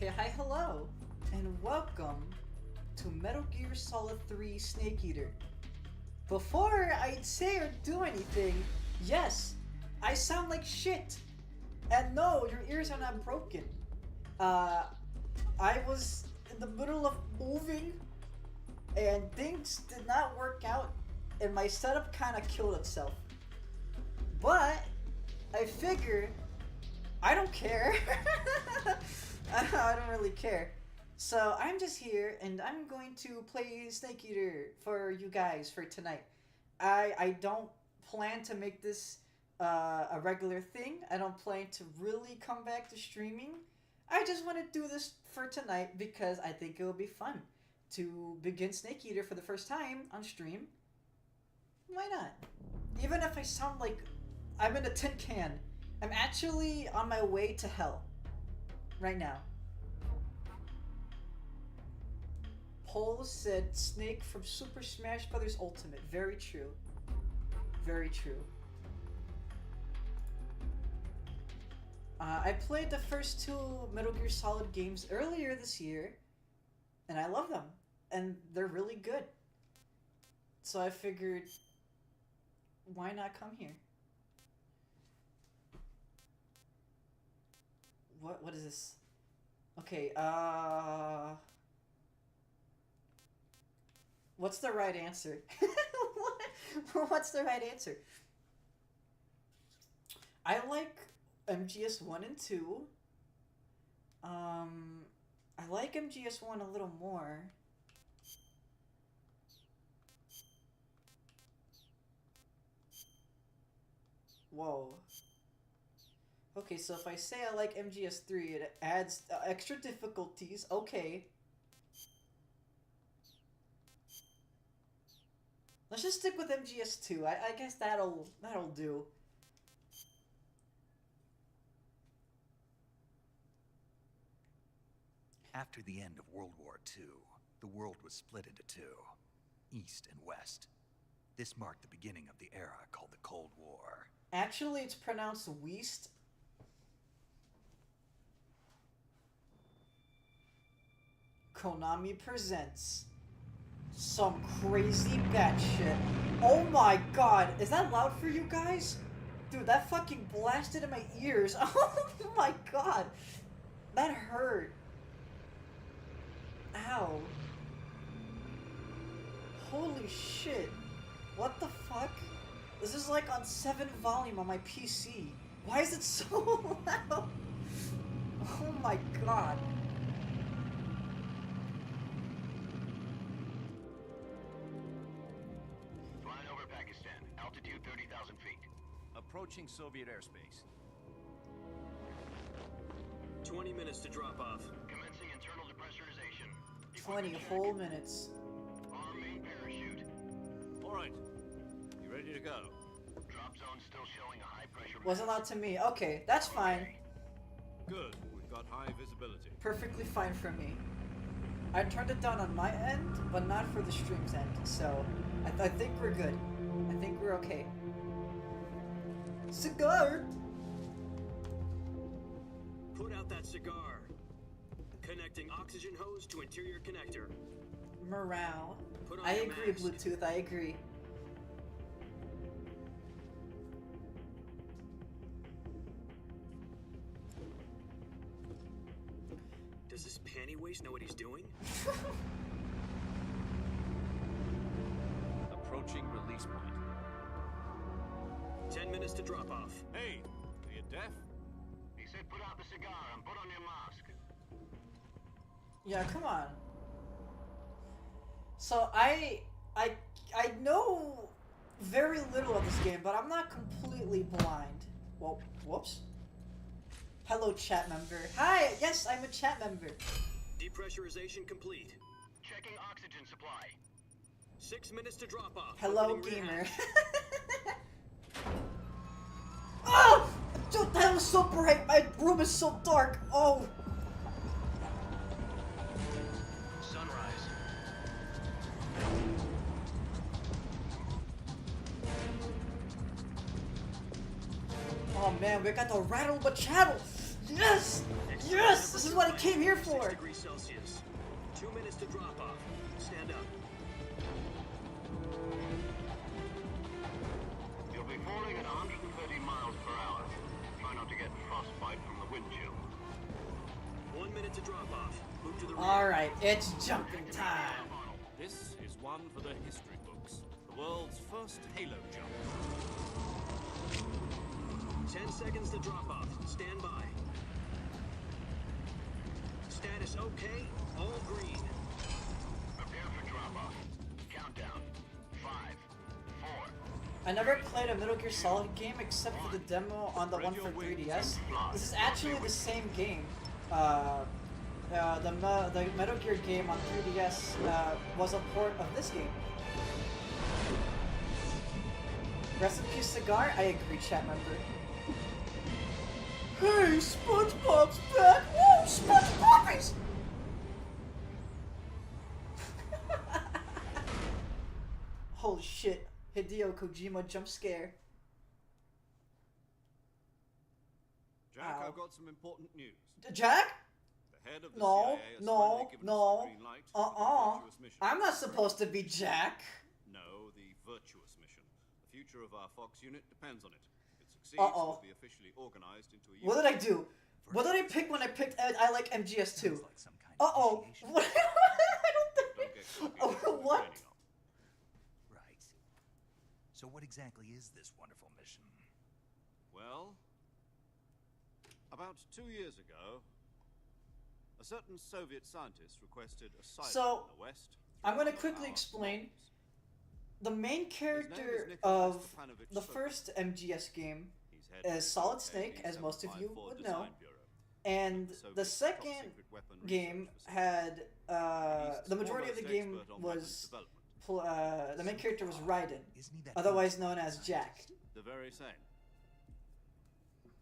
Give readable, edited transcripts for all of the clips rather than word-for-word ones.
Okay, hi, hello, and welcome to Metal Gear Solid 3 SnakeEater. Before I say or do anything, yes, I sound like shit. And no, your ears are not broken. I was in the middle of moving, and things did not work out, and my setup kind of killed itself. But I figured I don't care. I don't really care. So I'm just here, and I'm going to play SnakeEater for you guys for tonight. I don't plan to make this a regular thing. I don't plan to really come back to streaming. I just want to do this for tonight because I think it will be fun to begin SnakeEater for the first time on stream. Why not? Even if I sound like I'm in a tin can, I'm actually on my way to hell right now. Paul said Snake from Super Smash Bros. Ultimate. Very true. Very true. I played the first two Metal Gear Solid games earlier this year, and I love them, and they're really good. So I figured, why not come here? What is this? Okay, what's the right answer? What's the right answer? I like MGS 1 and 2. I like MGS 1 a little more. Whoa. Okay, so if I say I like MGS 3, it adds extra difficulties. Okay. Let's just stick with MGS 2. I guess that'll do. After the end of World War II, the world was split into two, East and West. This marked the beginning of the era called the Cold War. Actually, it's pronounced Weast. Konami presents some crazy batshit. Oh my god, is that loud for you guys? Dude, that fucking blasted in my ears. Oh my god, that hurt. Ow. Holy shit. What the fuck? This is like on 7 volume on my PC. Why is it so loud? Oh my god. Flying over Pakistan. Altitude 30,000 feet. Approaching Soviet airspace. 20 minutes to drop off. Commencing internal depressurization. 20 whole minutes. Arm main parachute. All right. You ready to go? Drop zone still showing a high pressure. Wasn't allowed to me. Okay, that's fine. Good. We've got high visibility. Perfectly fine for me. I turned it down on my end, but not for the stream's end. So, I think we're good. I think we're okay. Cigar! Put out that cigar. Connecting oxygen hose to interior connector. Morale. Put on I your agree, mask. Bluetooth, I agree. Does this panty waste know what he's doing? Approaching release point. 10 minutes to drop off. Hey, are you deaf? He said put out the cigar and put on your mask. Yeah, come on. So I know very little of this game, but I'm not completely blind. Well, whoops. Hello, chat member. Hi, yes, I'm a chat member. Depressurization complete. Checking oxygen supply. 6 minutes to drop off. Hello, Opening rear gamer. hatch. Oh! Dude, that was so bright. My room is so dark. Oh. Sunrise. Oh man, we got to rattle the chattel. Yes! Yes! This is what I came here 6 for! degrees Celsius. 2 minutes to drop off. Stand up. You'll be falling at 130 miles per hour. Try not to get frostbite from the wind chill. 1 minute to drop off. Move to the rear. Alright, it's jumping time. This is one for the history books. The world's first Halo jump. 10 seconds to drop off. Stand by. Status okay. All green. Prepare for drop-off. Countdown. 5, 4. I never played a Metal Gear Solid game except for the demo on the one for 3DS. This is actually the same game. The Metal Gear game on 3DS was a port of this game. Rest in peace, Cigar. I agree, chat member. Hey, SpongeBob's back! Whoa, SpongeBobbies! Holy shit. Hideo Kojima jump scare. Jack, Ow. I've got some important news. Jack? The head of the No, CIA has no, finally given us no. the green light for the virtuous mission. I'm not supposed to be Jack. No, the virtuous mission. The future of our Fox unit depends on it. If it succeeds, Uh-oh. we'll be officially organized into a What unit. did I do? What did I pick when I picked I like MGS2? Sounds like some kind of Uh-oh. initiation. What? I don't Don't think... get cocky Oh, with what we're what? training on. Right. So what exactly is this wonderful mission? Well, about 2 years ago, a certain Soviet scientist requested asylum So, in the West. I'm through gonna quickly our explain. problems. The main character Nikolai of Stepanovich the Sokolov. first MGS game He's head of is the Solid UK Snake, as most of you B-75 would Design know. Bureau, And the the Soviet's second top-secret weapon game research facility. had He's the majority of the foremost game expert on weapons was development. the main character was Raiden, Isn't he that otherwise famous known as scientist? Jack. The very same.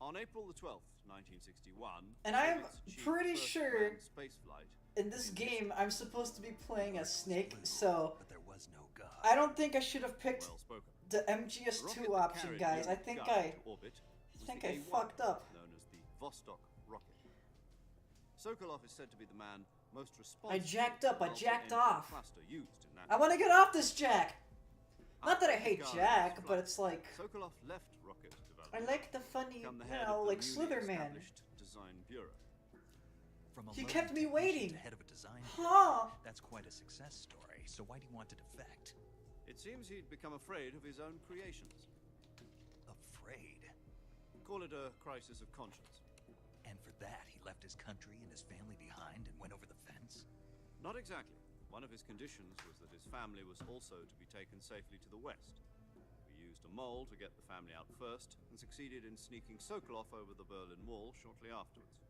On April the 12th, 1961, And I am Soviets achieved pretty first sure manned spaceflight. In this game, I'm supposed to be playing as Snake, so But there was no God. I don't think I should have picked Well spoken. the The rocket MGS2 that option, carried guys. I Yuri think Gagarin to orbit was the A1, fucked up. known as the Vostok rocket. Sokolov is said to be the man most responsible. I jacked up, I for the jacked multi-engine off. cluster used in that I want to get off this Jack. Not that I After hate Gagarin's Jack, but flight, it's like Sokolov left rocket I development. like the funny, become the you head know, of the like newly Slitherman. established Design Bureau. From a He lowly kept me technician waiting. to head of a design Huh? That's quite a success story. So why do you want to defect? It seems he'd become afraid of his own creations. Afraid. Call it a crisis of conscience. And for that, he left his country and his family behind and went over the fence? Not exactly. One of his conditions was that his family was also to be taken safely to the west. We used a mole to get the family out first, and succeeded in sneaking Sokolov over the Berlin Wall shortly afterwards.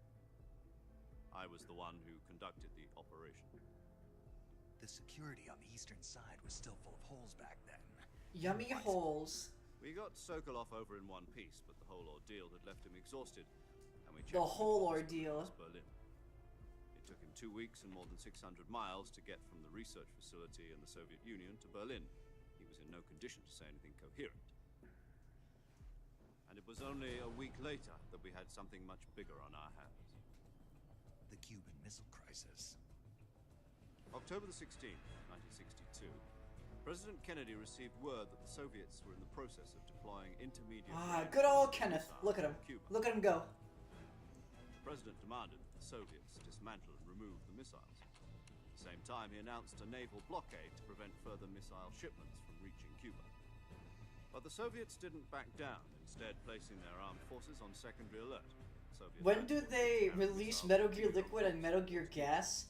I was the one who conducted the operation. The security on the eastern side was still full of holes back then. Yummy What? holes. We got Sokolov over in one piece, but the whole ordeal had left him exhausted, and we checked The him whole into ordeal. Berlin. It took him 2 weeks and more than 600 miles to get from the research facility in the Soviet Union to Berlin. He was in no condition to say anything coherent. And it was only a week later that we had something much bigger on our hands. The Cuban Missile Crisis. October the 16th, 1962, President Kennedy received word that the Soviets were in the process of deploying intermediate... Ah, range good old ballistic Kenneth. missiles Look at him. from Cuba. Look at him go. The President demanded that the Soviets dismantle and remove the missiles. At the same time, he announced a naval blockade to prevent further missile shipments from reaching Cuba. But the Soviets didn't back down, instead placing their armed forces on secondary alert. Soviet When do landforces they carried release missiles Metal from Gear Cuba Liquid and forces Metal Gear Gas?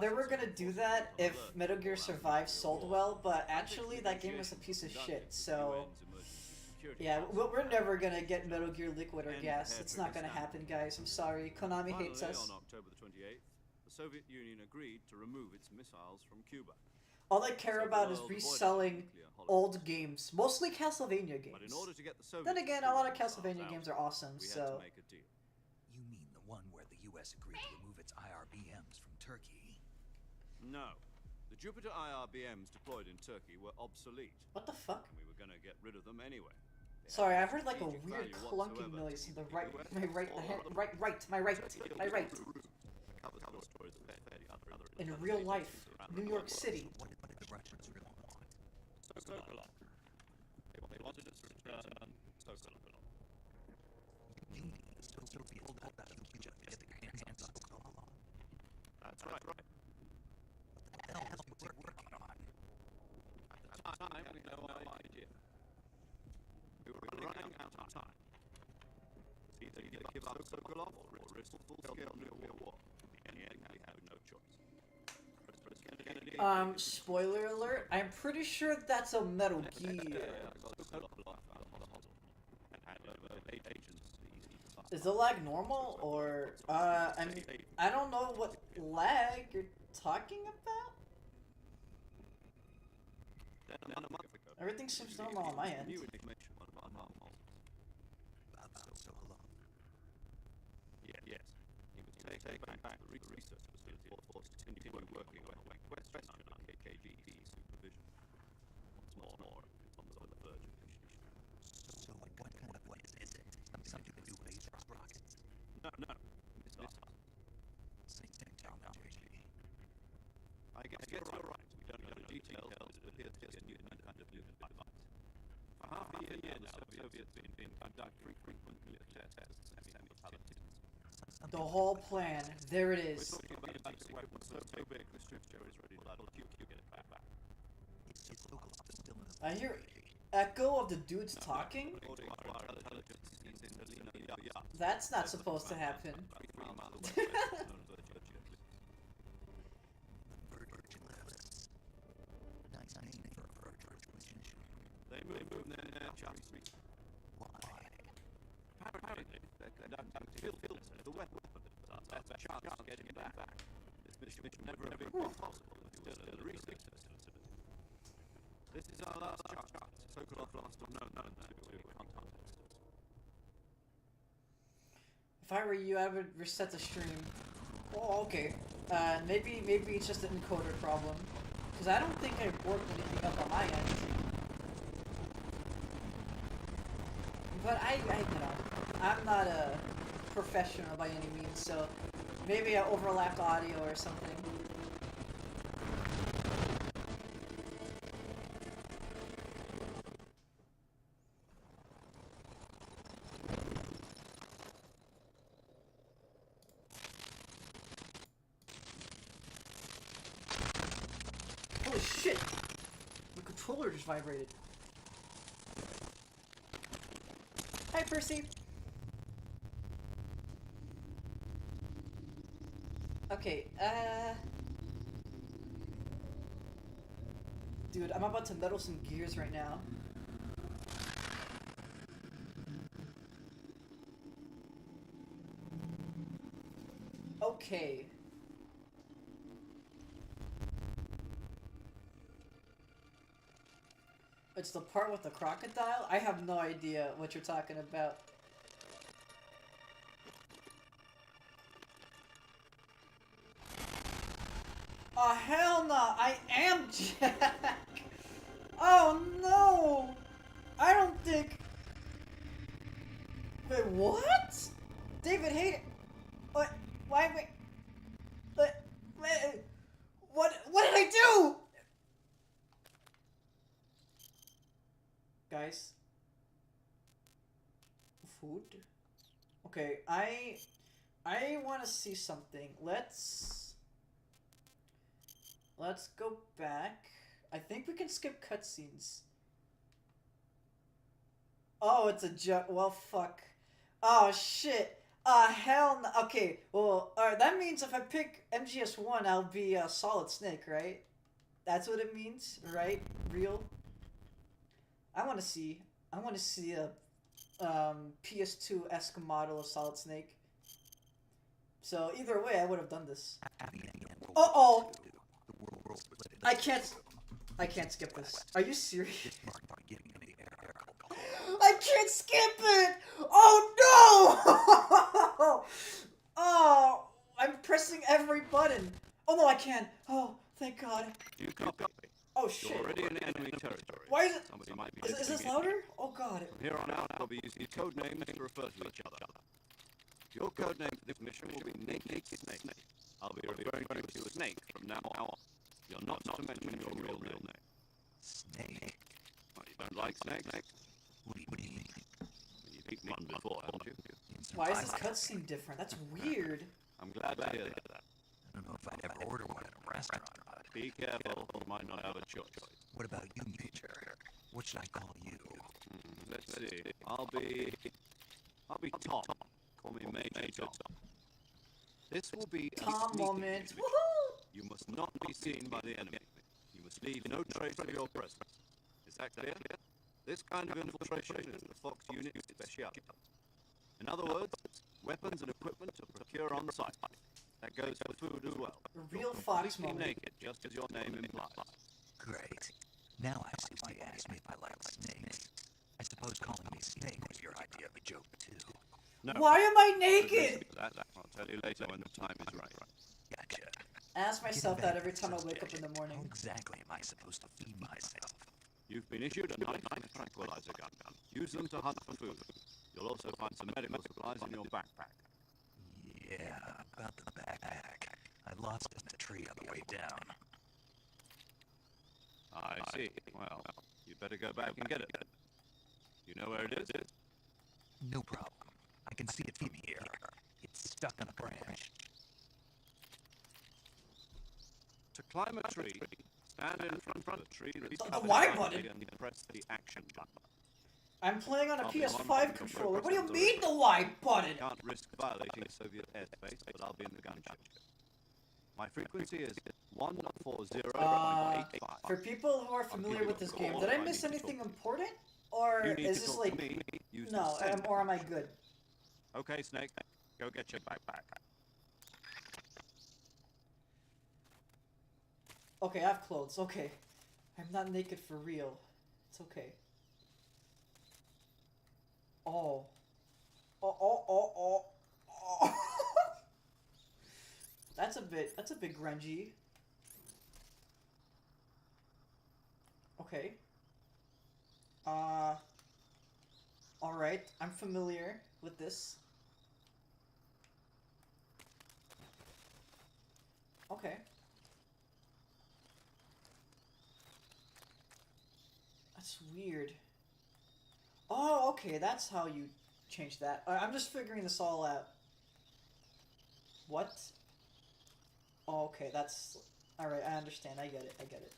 They were gonna do that if Metal Gear Survive sold well, but actually that game was a piece of shit, so... Yeah, we're never gonna get Metal Gear Liquid or Gas. It's not gonna happen, guys. I'm sorry. Konami hates Finally, us. on October the 28th, the Soviet Union agreed to remove its missiles from Cuba. All I care So the about is world avoided reselling nuclear holocaust. old games. Mostly Castlevania But in games. order to get the Soviets Then again, to a lot of remove missiles Castlevania out, games are awesome, we had so... to make a deal. You mean the one where the U.S. agreed to remove its IRBMs from Turkey? No. The Jupiter IRBMs deployed in Turkey were obsolete, What the fuck? and we were going to get rid of them anyway. Sorry, I heard like a Strategic weird value clunking whatsoever noise to in the the right, US my right, the or hand, other right, my right. Covers other stories that are fairly other In other real states life, around New the York world. City. What did the Russians really want? Sokolov. They wanted us to return Sokolov. You mean the Soviets pulled out of Cuba to get their hands on Sokolov? That's right. What the hell was they working on? At the time, we had no idea. We were running out of time. Either give up Sokolov or risk full-scale nuclear war. In the end, we had no choice. President Kennedy. Spoiler alert, I'm pretty sure that's a Metal Gear. Is the lag normal, or, I mean, I don't know what lag you're talking about? Everything seems normal on my end. About Sokolov. Yes. He was taken back to the research facility for continuing working on West under KGB supervision. What's more, it's on the verge of completion. So what kind of what is it? Something to do with these rockets? No. Missile. Same technology. I guess you're right. We don't know the details, but it appears to be a new kind of nuclear device. For half a year now, the Soviets have been conducting frequent nuclear tests and semi-fatalities. The whole plan. There it is. We're talking about a weapon so big the structure is ready to get it back. It's just Sokolov is still in the I hear echo of the dudes talking. According to our intelligence, he's in the Lina yacht. That's not supposed to happen. 3 miles away, known as Virgin Islands. Nice name for a virgin relationship. They move their chassis. Why? Apparently, they're conducting field tests of the weapon. That's a chance of getting it back. This mission would never have been possible if it was still in a research facility. This is our last chance. Sokolov lost or no to contact us. If I were you, I would reset the stream. Oh, okay. Maybe it's just an encoder problem. Because I don't think I worked anything up on my end. But I'm not a professional by any means, so maybe I overlapped audio or something. Holy shit! The controller just vibrated. Hi, Percy. Okay, dude, I'm about to metal some gears right now. Okay. It's the part with the crocodile? I have no idea what you're talking about. Oh, hell no! I am Jack! Oh, no! I don't think... Wait, what? David Hayden... What? Why... Wait... What did I do? Guys. Food? Okay, I want to see something. Let's go back. I think we can skip cutscenes. Oh, it's a joke. Well, fuck. Oh, shit. Hell no. Okay, well, alright, that means if I pick MGS1, I'll be a Solid Snake, right? That's what it means, right? Real? I want to see a PS2-esque model of Solid Snake. So either way, I would have done this. Uh-oh! I can't skip this. Are you serious? I can't skip it! Oh no! Oh, I'm pressing every button. Oh no, I can. Oh, thank God. You copy. Oh shit. You're already in enemy territory. Why is it? Somebody might be Is this listening in. louder? Oh god. From here on out, we'll be using code names to refer to each other. Your code name for this mission will be Naked Snake. I'll be referring to you as Snake from now on. You're not to mention your real name. Snake? Well, you don't like snakes? What do you mean? You've eaten one before, haven't you? Why is this cutscene different? That's weird. I'm glad to hear that. I don't know if I'd ever order one at a restaurant, but Be careful, you might not have a choice. what about you, Major? What should I call you? Let's see. I'll be Tom. Call me Major Tom. This will be a Tom sneaking moment. mission. Woohoo! You must not be seen by the enemy. You must leave no trace of your presence. Is that clear? This kind of infiltration is the Fox unit's speciality. In other words, weapons and equipment to procure on site. That goes for food as well. A real Fox Completely moment. naked, just as your name implies. Great. Now I see why you asked me if I like snakes. I suppose calling me Snake was your idea of a joke, too. No. Why am I naked? That I'll tell you later when the time is right. Gotcha. I ask myself Getting that back every to time I the wake up in subject, the morning. How exactly am I supposed to feed myself? You've been issued a knife and a tranquilizer gun. Use them to hunt for food. You'll also find some medical supplies in your backpack. Yeah, about the backpack. I lost it in a tree on the way down. I see. Well, you'd better go back and get it. You know where it is? No problem. I can see it from here. It's stuck on a branch. To climb a tree, stand in front of the tree that's The covered Y by button. and press the action button. I'm playing on a I'll be on PS5 the controller. progress What do you of the mean race. the Y button? Can't risk violating Soviet airspace, but I'll be in the gunship. My frequency is 140.85. For people who are familiar with this game, did I miss anything important? Or You need is to this talk to like... me. Use No, the same or am I good? Okay, Snake, go get your backpack. Okay, I have clothes. Okay. I'm not naked for real. It's okay. Oh. Oh. That's a bit grungy. Okay. Alright, I'm familiar with this. Okay. That's weird. Oh, okay, that's how you change that. I'm just figuring this all out. What? Oh, okay, that's... Alright, I understand. I get it.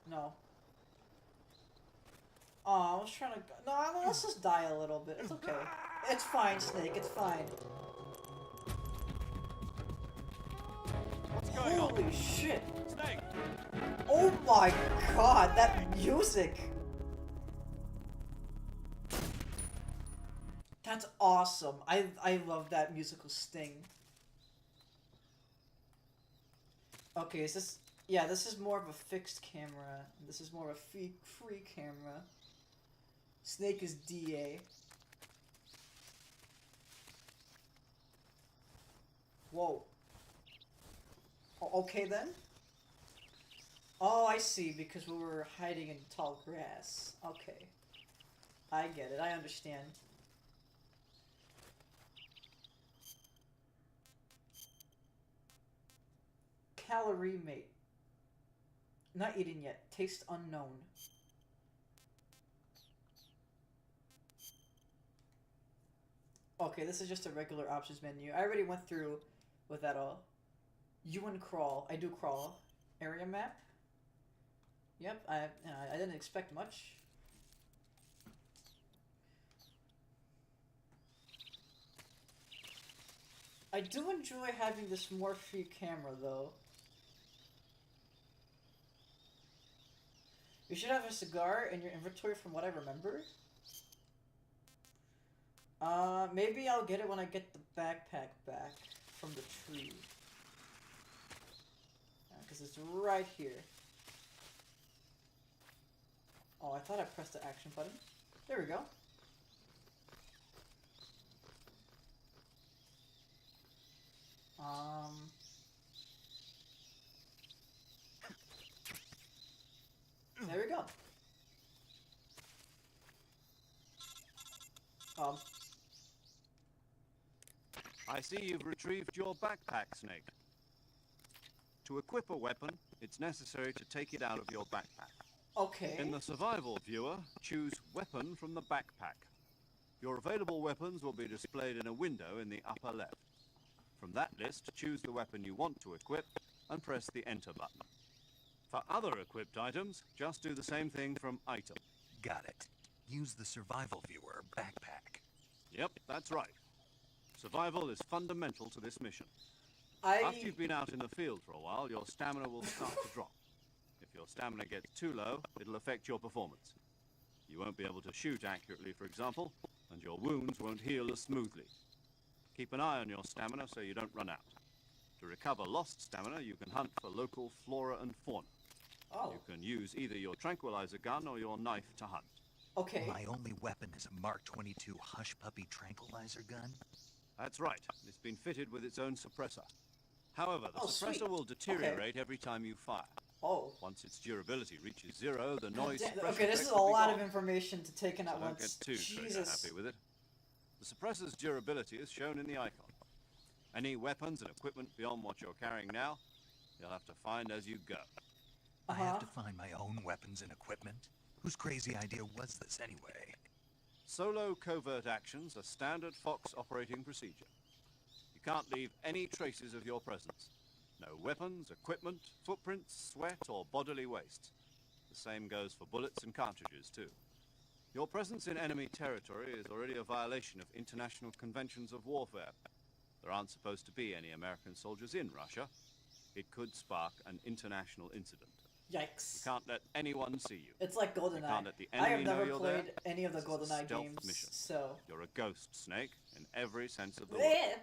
No. Oh, I was trying to... No, let's just die a little bit. It's okay. It's fine, Snake. It's fine. What's going on? Holy shit! Snake! Oh my god, that music! That's awesome. I love that musical sting. Okay, is this... Yeah, this is more of a fixed camera. This is more of a free camera. Snake is DA. Whoa. Okay then. Oh, I see, because we were hiding in tall grass. Okay. I get it, I understand. Calorie mate. Not eaten yet. Taste unknown. Okay, this is just a regular options menu. I already went through with that all. You and crawl. I do crawl. Area map. Yep, I didn't expect much. I do enjoy having this more free camera though. You should have a cigar in your inventory from what I remember. Maybe I'll get it when I get the backpack back from the tree. Because it's right here. Oh, I thought I pressed the action button. There we go. There we go. I see you've retrieved your backpack, Snake. To equip a weapon, it's necessary to take it out of your backpack. Okay. In the survival viewer, choose Weapon from the backpack. Your available weapons will be displayed in a window in the upper left. From that list, choose the weapon you want to equip and press the Enter button. For other equipped items, just do the same thing from Item. Got it. Use the survival viewer backpack. Yep, that's right. Survival is fundamental to this mission. After you've been out in the field for a while, your stamina will start to drop. If your stamina gets too low, it'll affect your performance. You won't be able to shoot accurately, for example, and your wounds won't heal as smoothly. Keep an eye on your stamina so you don't run out. To recover lost stamina, you can hunt for local flora and fauna. Oh. You can use either your tranquilizer gun or your knife to hunt. Okay. My only weapon is a Mark 22 Hush Puppy tranquilizer gun. That's right. It's been fitted with its own suppressor. However, the suppressor sweet. will deteriorate every time you fire. Oh. Once its durability reaches 0, the noise suppression Okay, this effect is a will be lot gone. of information to take in at So don't once. get too Jesus. happy with it. The suppressor's durability is shown in the icon. Any weapons and equipment beyond what you're carrying now, you'll have to find as you go. I have to find my own weapons and equipment? Whose crazy idea was this anyway? Solo covert actions are standard Fox operating procedure. You can't leave any traces of your presence. No weapons, equipment, footprints, sweat, or bodily waste. The same goes for bullets and cartridges, too. Your presence in enemy territory is already a violation of international conventions of warfare. There aren't supposed to be any American soldiers in Russia. It could spark an international incident. Yikes. You can't let anyone see you. It's like You GoldenEye. can't let the I enemy have know never you're played there. any of the This is a GoldenEye stealth games, mission. so... You're a ghost, Snake, in every sense of the word. Bleh.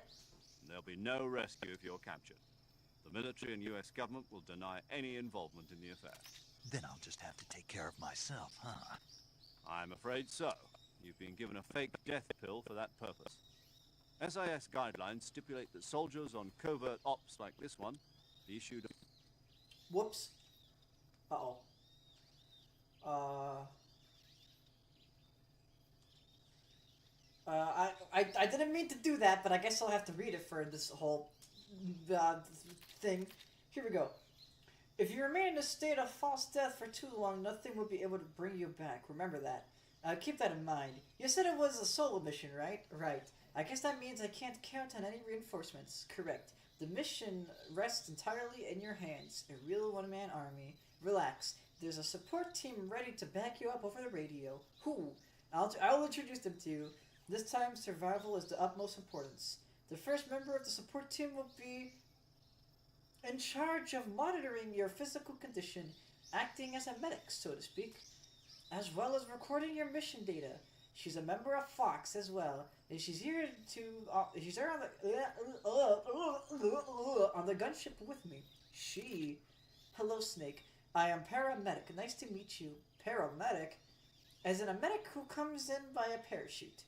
There'll be no rescue if you're captured. The military and US government will deny any involvement in the affair. Then I'll just have to take care of myself, huh? I'm afraid so. You've been given a fake death pill for that purpose. SIS guidelines stipulate that soldiers on covert ops like this one be issued a... Whoops. Uh-oh. I didn't mean to do that, but I guess I'll have to read it for this whole thing. Here we go. If you remain in a state of false death for too long, nothing will be able to bring you back. Remember that. Keep that in mind. You said it was a solo mission, right? Right. I guess that means I can't count on any reinforcements. Correct. The mission rests entirely in your hands. A real one-man army. Relax. There's a support team ready to back you up over the radio. Who? I'll introduce them to you. This time, survival is the utmost importance. The first member of the support team will be in charge of monitoring your physical condition, acting as a medic, so to speak, as well as recording your mission data. She's a member of Fox as well, and she's here on the gunship with me. Hello, Snake. I am paramedic. Nice to meet you. Paramedic? As in a medic who comes in by a parachute.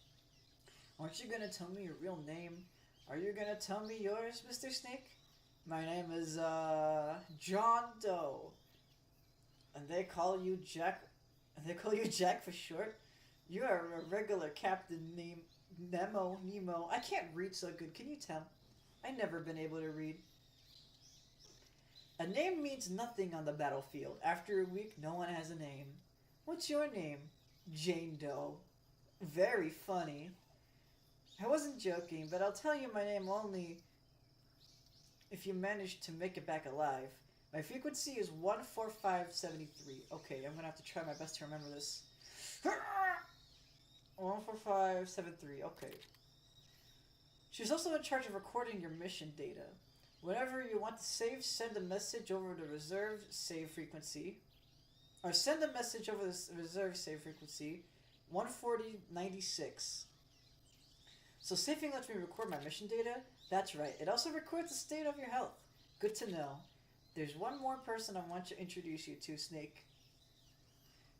Aren't you gonna tell me your real name? Are you gonna tell me yours, Mr. Snake? My name is, John Doe. And they call you Jack... They call you Jack for short? You are a regular captain named Nemo. I can't read so good, can you tell? I've never been able to read. A name means nothing on the battlefield. After a week, no one has a name. What's your name? Jane Doe. Very funny. I wasn't joking, but I'll tell you my name only if you manage to make it back alive. My frequency is 14573. Okay, I'm gonna have to try my best to remember this. 14573, okay. She's also in charge of recording your mission data. Whenever you want to save, send a message over the reserve save frequency. Or send a message over the reserve save frequency, 14096. So saving lets me record my mission data? That's right. It also records the state of your health. Good to know. There's one more person I want to introduce you to, Snake.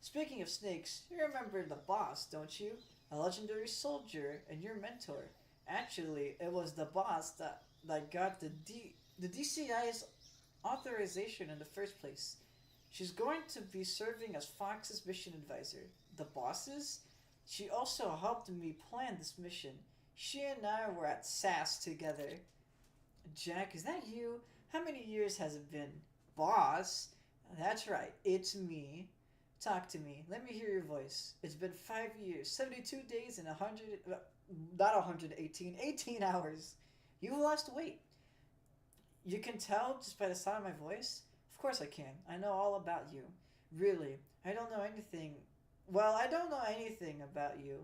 Speaking of snakes, you remember the boss, don't you? A legendary soldier and your mentor. Actually, it was the boss that got the DCI's authorization in the first place. She's going to be serving as Fox's mission advisor. The bosses? She also helped me plan this mission. She and I were at SAS together. Jack, is that you? How many years has it been? Boss? That's right, it's me. Talk to me. Let me hear your voice. It's been 5 years, 72 days, and 100. Not 118, 18 hours. You've lost weight. You can tell just by the sound of my voice? Of course I can. I know all about you. Really, I don't know anything. Well, I don't know anything about you.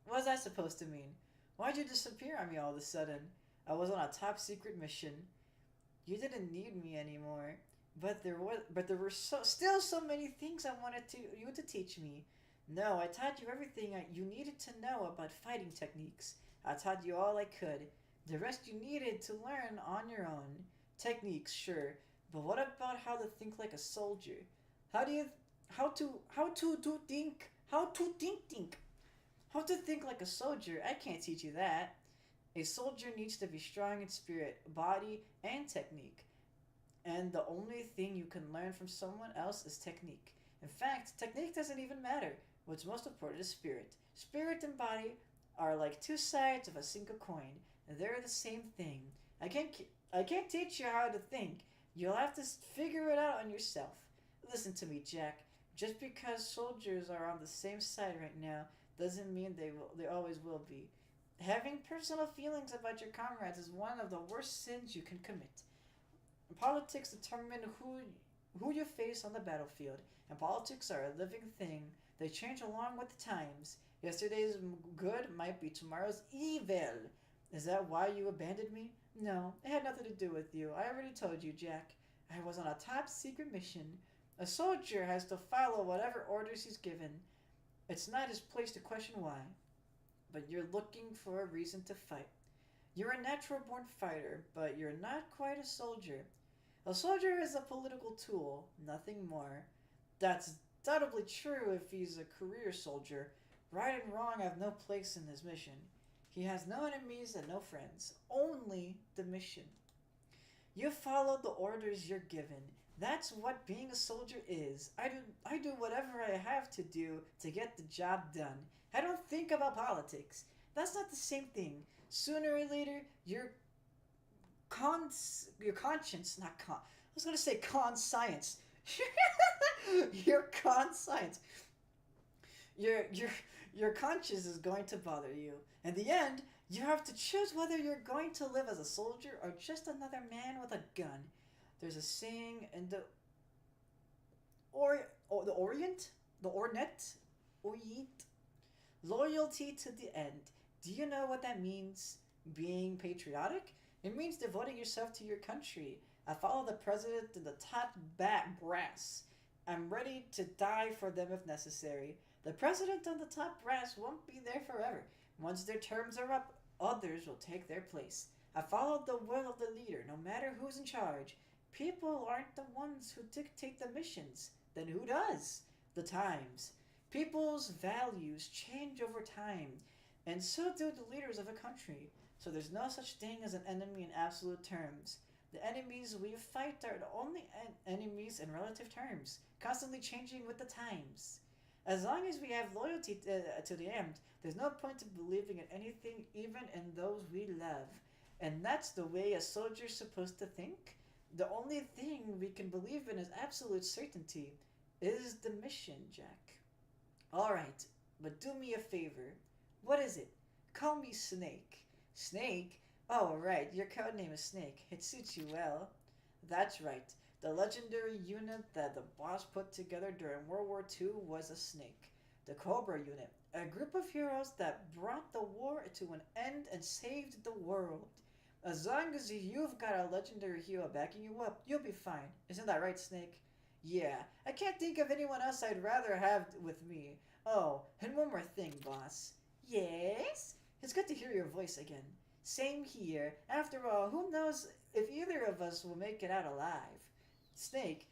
What's that supposed to mean? Why'd you disappear on me all of a sudden? I was on a top secret mission. You didn't need me anymore. But there were still so many things I wanted you to teach me. No, I taught you everything you needed to know about fighting techniques. I taught you all I could. The rest you needed to learn on your own. Techniques, sure, but what about how to think like a soldier? How to think like a soldier? I can't teach you that. A soldier needs to be strong in spirit, body, and technique. And the only thing you can learn from someone else is technique. In fact, technique doesn't even matter. What's most important is spirit. Spirit and body are like two sides of a single coin, and they're the same thing. I can't teach you how to think. You'll have to figure it out on yourself. Listen to me, Jack. Just because soldiers are on the same side right now doesn't mean they always will be. Having personal feelings about your comrades is one of the worst sins you can commit. Politics determine who you face on the battlefield, and politics are a living thing. They change along with the times. Yesterday's good might be tomorrow's evil. Is that why you abandoned me? No, it had nothing to do with you. I already told you, Jack. I was on a top secret mission. A soldier has to follow whatever orders he's given. It's not his place to question why. But you're looking for a reason to fight. You're a natural-born fighter, but you're not quite a soldier. A soldier is a political tool, nothing more. That's undoubtedly true if he's a career soldier. Right and wrong have no place in his mission. He has no enemies and no friends, only the mission. You follow the orders you're given. That's what being a soldier is. I do whatever I have to do to get the job done. I don't think about politics. That's not the same thing. Sooner or later, your conscience, not con. I was gonna say conscience. Your conscience. Your conscience is going to bother you. In the end, you have to choose whether you're going to live as a soldier or just another man with a gun. There's a saying in the Orient, loyalty to the end. Do you know what that means? Being patriotic? It means devoting yourself to your country. I follow the president and the top brass. I'm ready to die for them if necessary. The president and the top brass won't be there forever. Once their terms are up, others will take their place. I follow the will of the leader, no matter who's in charge. People aren't the ones who dictate the missions. Then who does? The times. People's values change over time, and so do the leaders of a country. So there's no such thing as an enemy in absolute terms. The enemies we fight are the only enemies in relative terms, constantly changing with the times. As long as we have loyalty to the end, there's no point in believing in anything, even in those we love. And that's the way a soldier's supposed to think. The only thing we can believe in as absolute certainty is the mission, Jack. Alright, but do me a favor. What is it? Call me Snake. Snake? Oh, right, your codename is Snake. It suits you well. That's right. The legendary unit that the boss put together during World War II was a Snake. The Cobra unit. A group of heroes that brought the war to an end and saved the world. As long as you've got a legendary hero backing you up, you'll be fine. Isn't that right, Snake? Yeah, I can't think of anyone else I'd rather have with me. Oh, and one more thing, boss. Yes? It's good to hear your voice again. Same here. After all, who knows if either of us will make it out alive. Snake,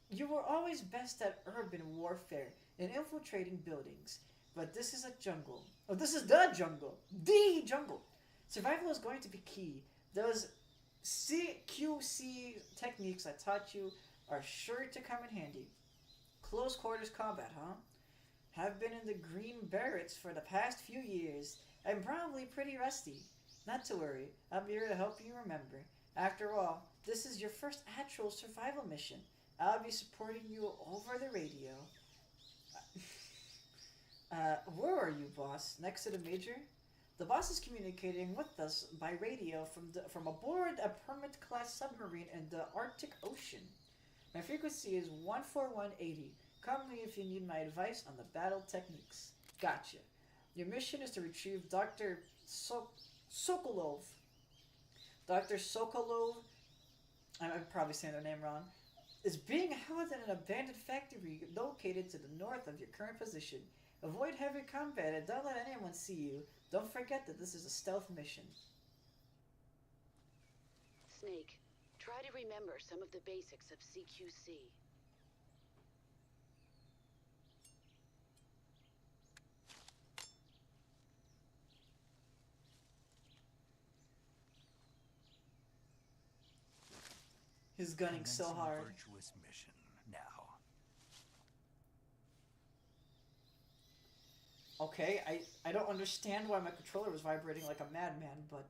you were always best at urban warfare and infiltrating buildings. But this is a jungle. Oh, this is the jungle. The jungle. Survival is going to be key. Those CQC techniques I taught you are sure to come in handy. Close quarters combat, huh? Have been in the Green Barracks for the past few years. I'm probably pretty rusty. Not to worry, I'll be here to help you remember. After all, this is your first actual survival mission. I'll be supporting you over the radio. Where are you, boss? Next to the major? The boss is communicating with us by radio from aboard a Permit-class submarine in the Arctic Ocean. My frequency is 14180. Call me if you need my advice on the battle techniques. Gotcha. Your mission is to retrieve Dr. Sokolov. Dr. Sokolov, I'm probably saying their name wrong, is being held in an abandoned factory located to the north of your current position. Avoid heavy combat and don't let anyone see you. Don't forget that this is a stealth mission. Snake, try to remember some of the basics of CQC. He's gunning so Commencing hard. Virtuous mission now. Okay, I don't understand why my controller was vibrating like a madman, but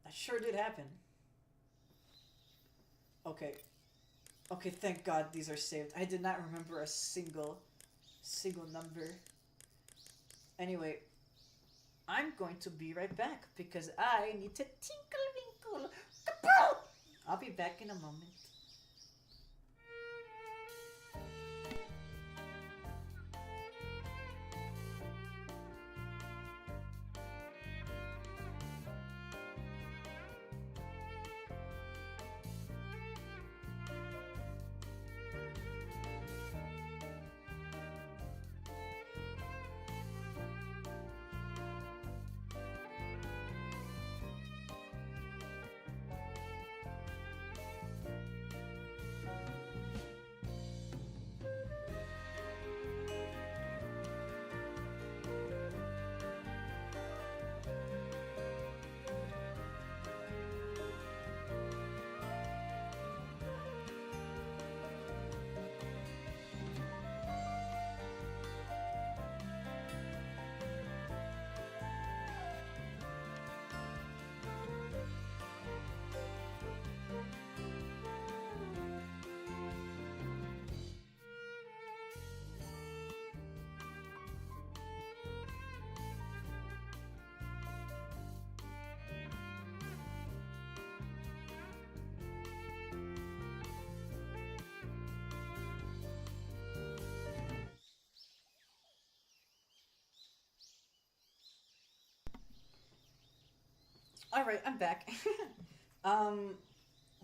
that sure did happen. Okay. Okay, thank God these are saved. I did not remember a single number. Anyway, I'm going to be right back because I need to tinkle winkle. Kapow! I'll be back in a moment. Alright, I'm back.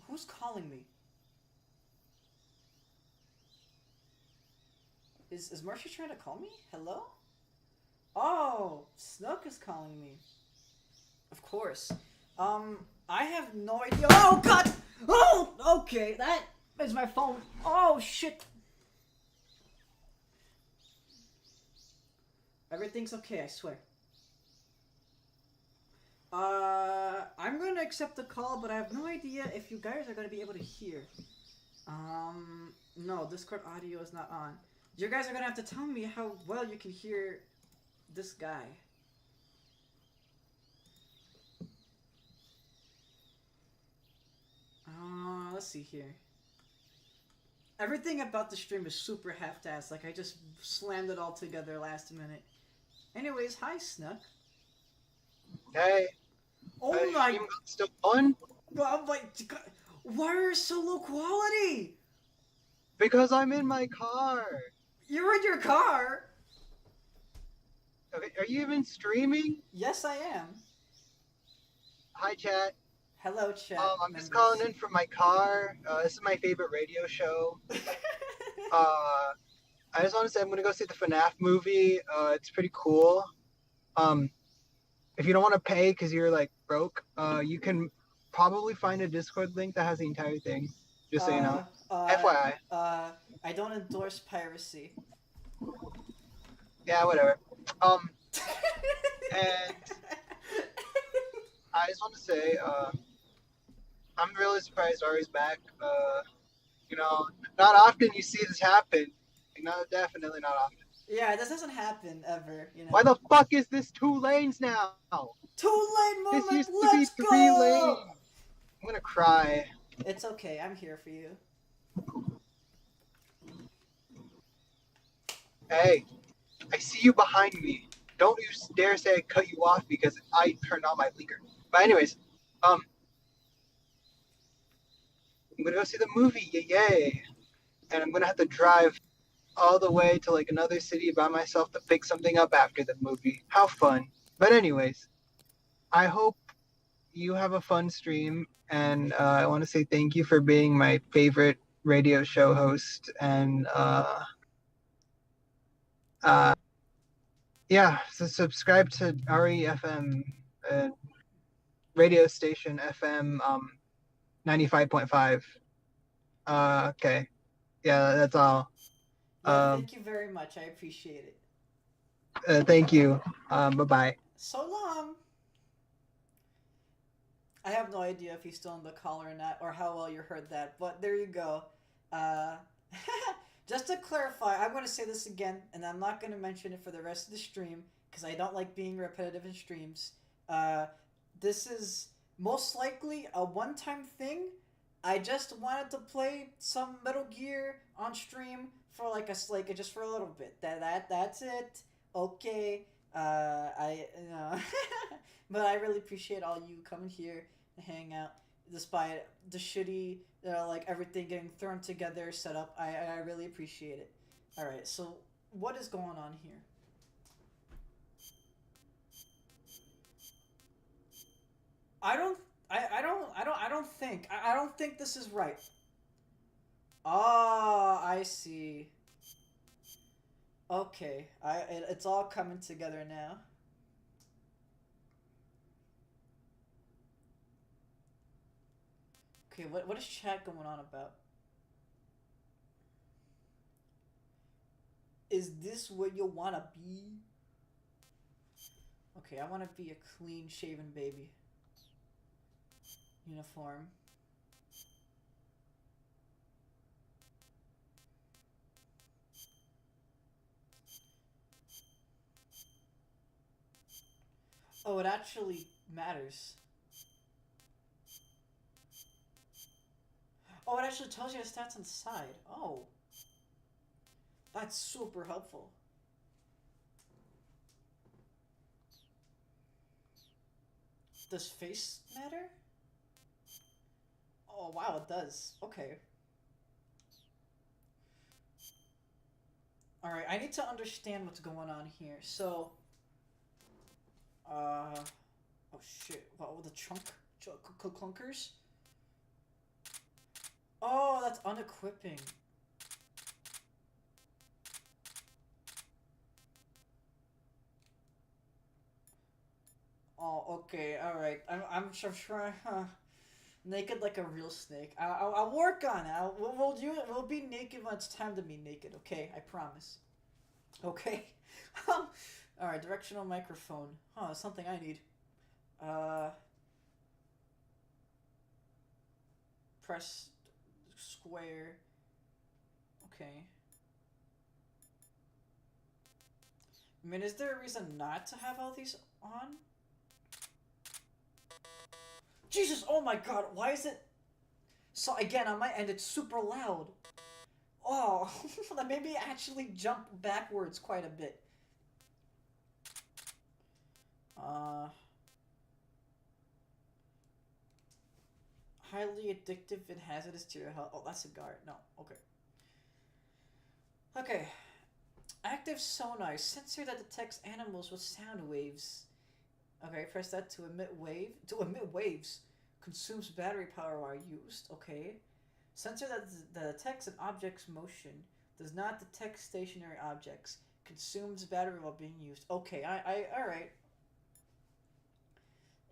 Who's calling me? Is Marcia trying to call me? Hello? Oh, Snook is calling me. Of course. I have no idea. Oh, God! Oh, okay, that is my phone. Oh, shit. Everything's okay, I swear. I'm gonna accept the call, but I have no idea if you guys are gonna be able to hear. No, Discord audio is not on. You guys are gonna have to tell me how well you can hear this guy. Let's see here. Everything about the stream is super half-assed, like I just slammed it all together last minute. Anyways, hi Snook. Hey. Oh my! Stream still on? Oh my God. Why are you so low quality? Because I'm in my car. You're in your car? Okay, are you even streaming? Yes, I am. Hi, chat. Hello, chat. I'm just calling in from my car. This is my favorite radio show. I just want to say I'm gonna go see the FNAF movie. It's pretty cool. If you don't want to pay because you're like broke, you can probably find a Discord link that has the entire thing. Just so you know. FYI. I don't endorse piracy. Yeah, whatever. And I just want to say, I'm really surprised Ari's back. You know, not often you see this happen. Definitely not often. Yeah, this doesn't happen ever, you Why know. the fuck is this 2 lanes now? 2 lane This movement, used to be let's 3 lanes. go! I'm gonna cry. It's okay, I'm here for you. Hey, I see you behind me. Don't you dare say I cut you off because I turned on my blinker. But anyways, I'm gonna go see the movie, yay! And I'm gonna have to drive all the way to like another city by myself to pick something up after the movie. How fun! But anyways, I hope you have a fun stream, and I want to say thank you for being my favorite radio show host, and uh, yeah, so subscribe to REFM radio station FM 95.5. Okay. Yeah, that's all. Yeah, thank you very much, I appreciate it. Thank you. Bye-bye. So long! I have no idea if he's still in the call or not, or how well you heard that, but there you go. Uh, just to clarify, I'm going to say this again, and I'm not going to mention it for the rest of the stream, because I don't like being repetitive in streams. This is most likely a one-time thing. I just wanted to play some Metal Gear on stream for just for a little bit. That's it. Okay. But I really appreciate all you coming here and hang out, despite the shitty, everything getting thrown together setup. I really appreciate it. All right. So what is going on here? I don't think this is right. Oh, I see. Okay, it's all coming together now. Okay, what is chat going on about? Is this where you wanna be? Okay, I wanna be a clean shaven baby. Uniform. Oh, it actually matters. Oh, it actually tells you the stats on the side. Oh. That's super helpful. Does face matter? Oh, wow, it does. Okay. Alright, I need to understand what's going on here. So, oh shit. What, the clunkers? Oh, that's unequipping. Oh, okay, alright. I'm sure, naked like a real snake. I'll work on it. We'll do it. We'll be naked when it's time to be naked, okay? I promise. Okay? Alright, directional microphone. Huh, something I need. Press square. Okay. I mean, is there a reason not to have all these on? Jesus, oh my god, why is it... So again, on my end, it's super loud. Oh, that made me actually jump backwards quite a bit. Highly addictive and hazardous to your health. Oh, that's a guard. No, okay. Okay. Active sonar. Sensor that detects animals with sound waves. Okay, press that to emit waves. Consumes battery power while used. Okay. Sensor that detects an object's motion. Does not detect stationary objects. Consumes battery while being used. Okay, alright.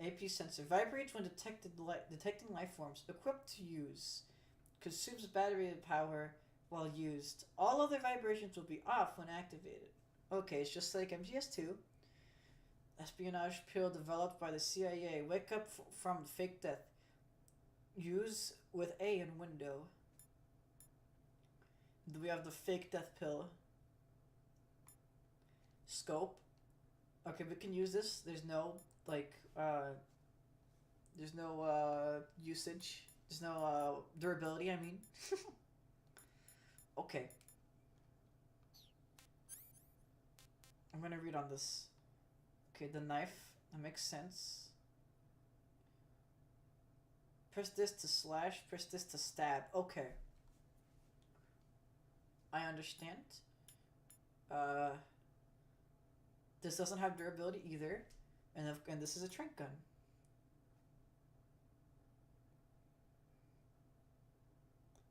AP sensor. Vibrates when detecting life forms. Equipped to use. Consumes battery power while used. All other vibrations will be off when activated. Okay, it's just like MGS2. Espionage pill developed by the CIA. Wake up from fake death. Use with A in window. Do we have the fake death pill? Scope. Okay, we can use this. There's no, like, there's no, usage. There's no, durability, I mean. Okay. I'm gonna read on this. Okay, the knife. That makes sense. Press this to slash. Press this to stab. Okay. I understand. This doesn't have durability either. And this is a trank gun.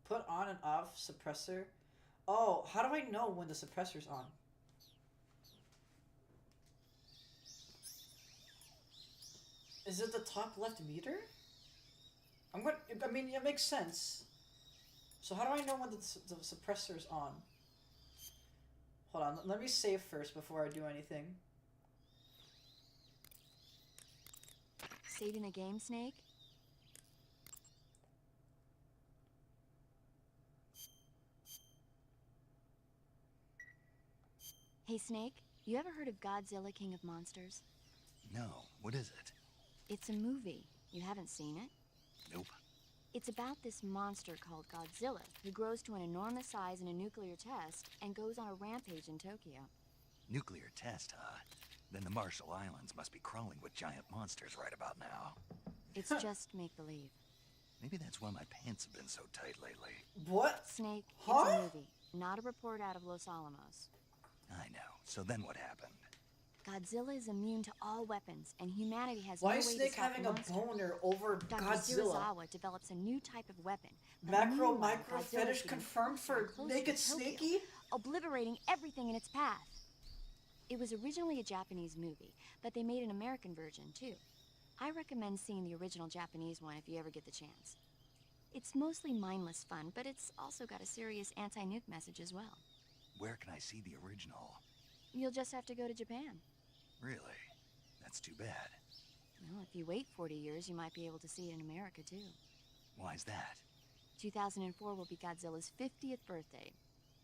Put on and off suppressor. Oh, how do I know when the suppressor's on? Is it the top left meter? I mean, it makes sense. So how do I know when the suppressor's on? Hold on, let me save first before I do anything. Saving the game, Snake? Hey, Snake, you ever heard of Godzilla, King of Monsters? No, what is it? It's a movie. You haven't seen it? Nope. It's about this monster called Godzilla, who grows to an enormous size in a nuclear test and goes on a rampage in Tokyo. Nuclear test, huh? Then the Marshall Islands must be crawling with giant monsters right about now. It's just make-believe. Maybe that's why my pants have been so tight lately. What? Snake, Huh? it's a movie, not a report out of Los Alamos. I know. So then what happened? Godzilla is immune to all weapons, and humanity has Why no is way Snake to stop having the a monster. boner over Dr. Godzilla? Serizawa develops a new type of weapon. but Macro meanwhile, micro Godzilla's fetish getting confirmed for closer and closer Naked to Tokyo, Snakey? obliterating everything in its path. It was originally a Japanese movie, but they made an American version too. I recommend seeing the original Japanese one if you ever get the chance. It's mostly mindless fun, but it's also got a serious anti-nuke message as well. Where can I see the original? You'll just have to go to Japan. Really? That's too bad. Well, if you wait 40 years, you might be able to see it in America too. Why's that? 2004 will be Godzilla's 50th birthday.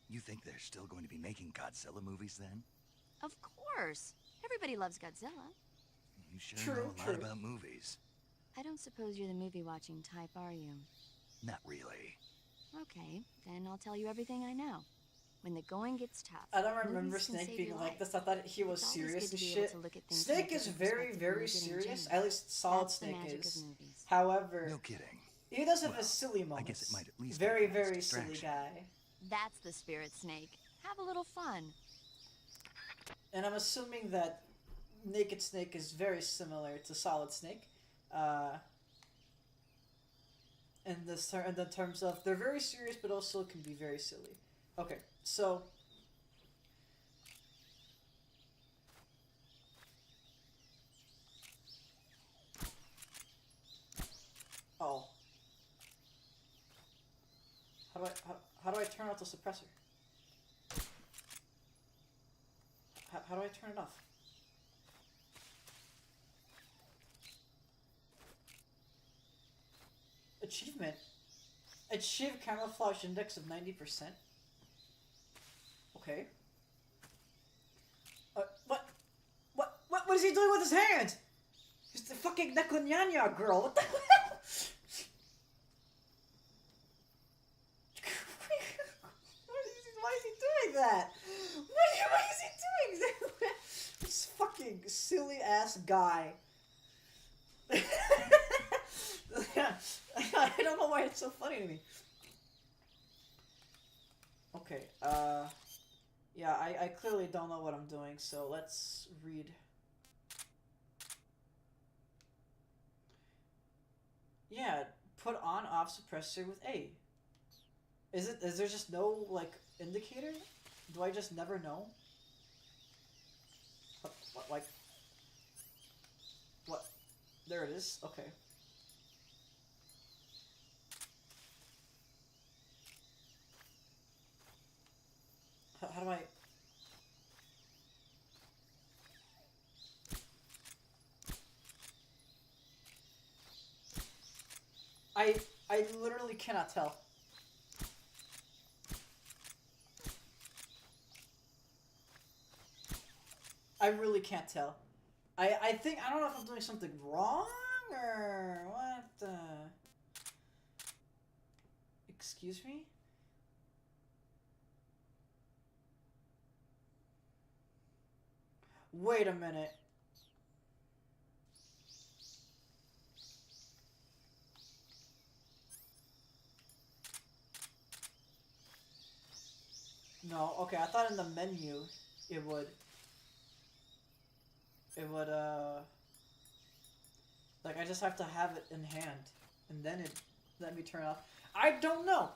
You think they're still going to be making Godzilla movies then? Of course! Everybody loves Godzilla. You sure True, know a lot true. about movies. I don't suppose you're the movie-watching type, are you? Not really. Okay, then I'll tell you everything I know. When the going gets tough, I don't remember movies can Snake save being your like life. this. I thought he was It's always serious good and to be able shit. to look at things from a Snake is different very, perspective very when you're getting serious. jammed. At least Solid That's the Snake magic is. of movies. However, No kidding. he does have Well, his silly I moments. guess it might at least very, be a nice very silly distraction. guy. That's the spirit, Snake. Have a little fun. And I'm assuming that Naked Snake is very similar to Solid Snake. In the terms of they're very serious, but also can be very silly. Okay, so. Oh. How do I turn off the suppressor? How do I turn it off? Achievement. Achieve camouflage index of 90%. Okay. What is he doing with his hand? He's the fucking Neklanyanya girl. What the hell? Why is he doing that? Why is he doing that? This fucking silly ass guy. I don't know why it's so funny to me. Okay, yeah, I clearly don't know what I'm doing, so let's read. Yeah, put on off suppressor with A. Is there just no, like, indicator? Do I just never know? What? There it is, okay. How do I... I literally cannot tell. I really can't tell. I think, I don't know if I'm doing something wrong or what. Excuse me? Wait a minute. No, okay, I thought in the menu it would, like, I just have to have it in hand, and then it let me turn off. I don't know!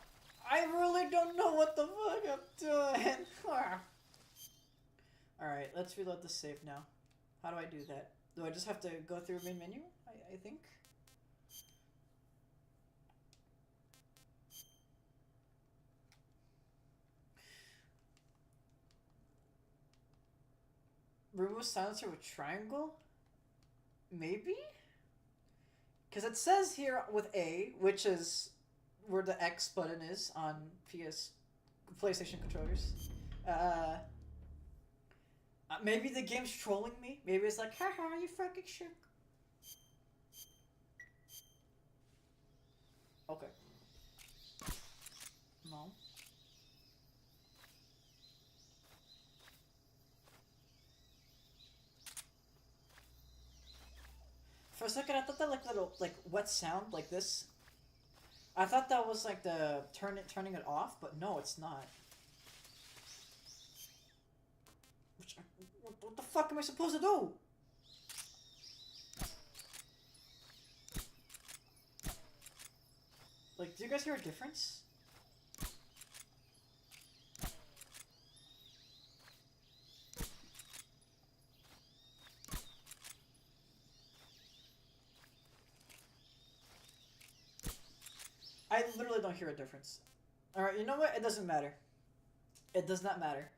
I really don't know what the fuck I'm doing! Alright, let's reload the save now. How do I do that? Do I just have to go through main menu? I think? Remove silencer with triangle? Maybe? Because it says here with A, which is where the X button is on PlayStation controllers. Maybe the game's trolling me. Maybe it's like, haha, you fucking shook. Okay. No. For a second, I thought that like little like wet sound like this. I thought that was like the turning it off, but no, it's not. What the fuck am I supposed to do? Like, do you guys hear a difference? I literally don't hear a difference. Alright, you know what? It doesn't matter. It does not matter.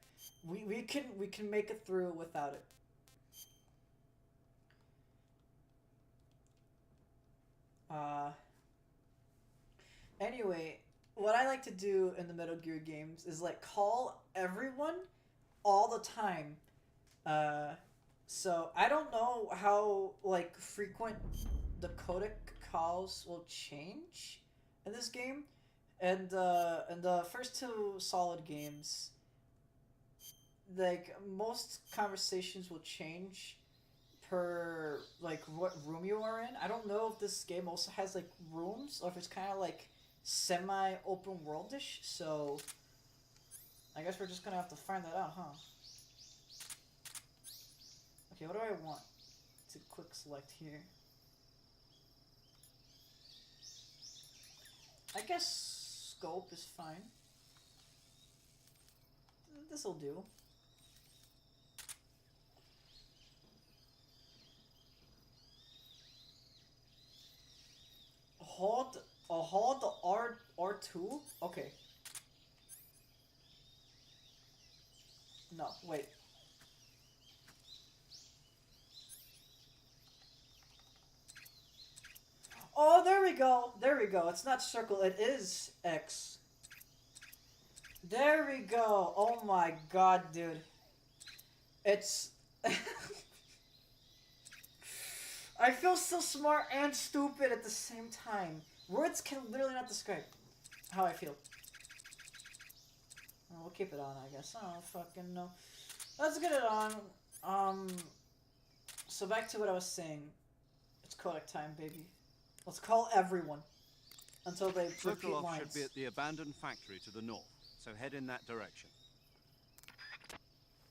We can make it through without it. Anyway, what I like to do in the Metal Gear games is like call everyone all the time. So I don't know how like frequent the codec calls will change in this game. And in the first two Solid games, like most conversations will change per like what room you are in. I don't know if this game also has like rooms or if it's kind of like semi open worldish. So I guess we're just gonna have to find that out, huh? Okay, what do I want to quick select here? I guess scope is fine. This'll do. Hold the R2? Okay. No, wait. Oh, there we go. There we go. It's not circle, it is X. There we go. Oh my god, dude. It's... I feel so smart and stupid at the same time. Words can literally not describe how I feel. Well, we'll keep it on, I guess. I don't fucking know. Let's get it on. So back to what I was saying. It's codec time, baby. Let's call everyone until they repeat Sokolov lines. should be at the abandoned factory to the north, so head in that direction.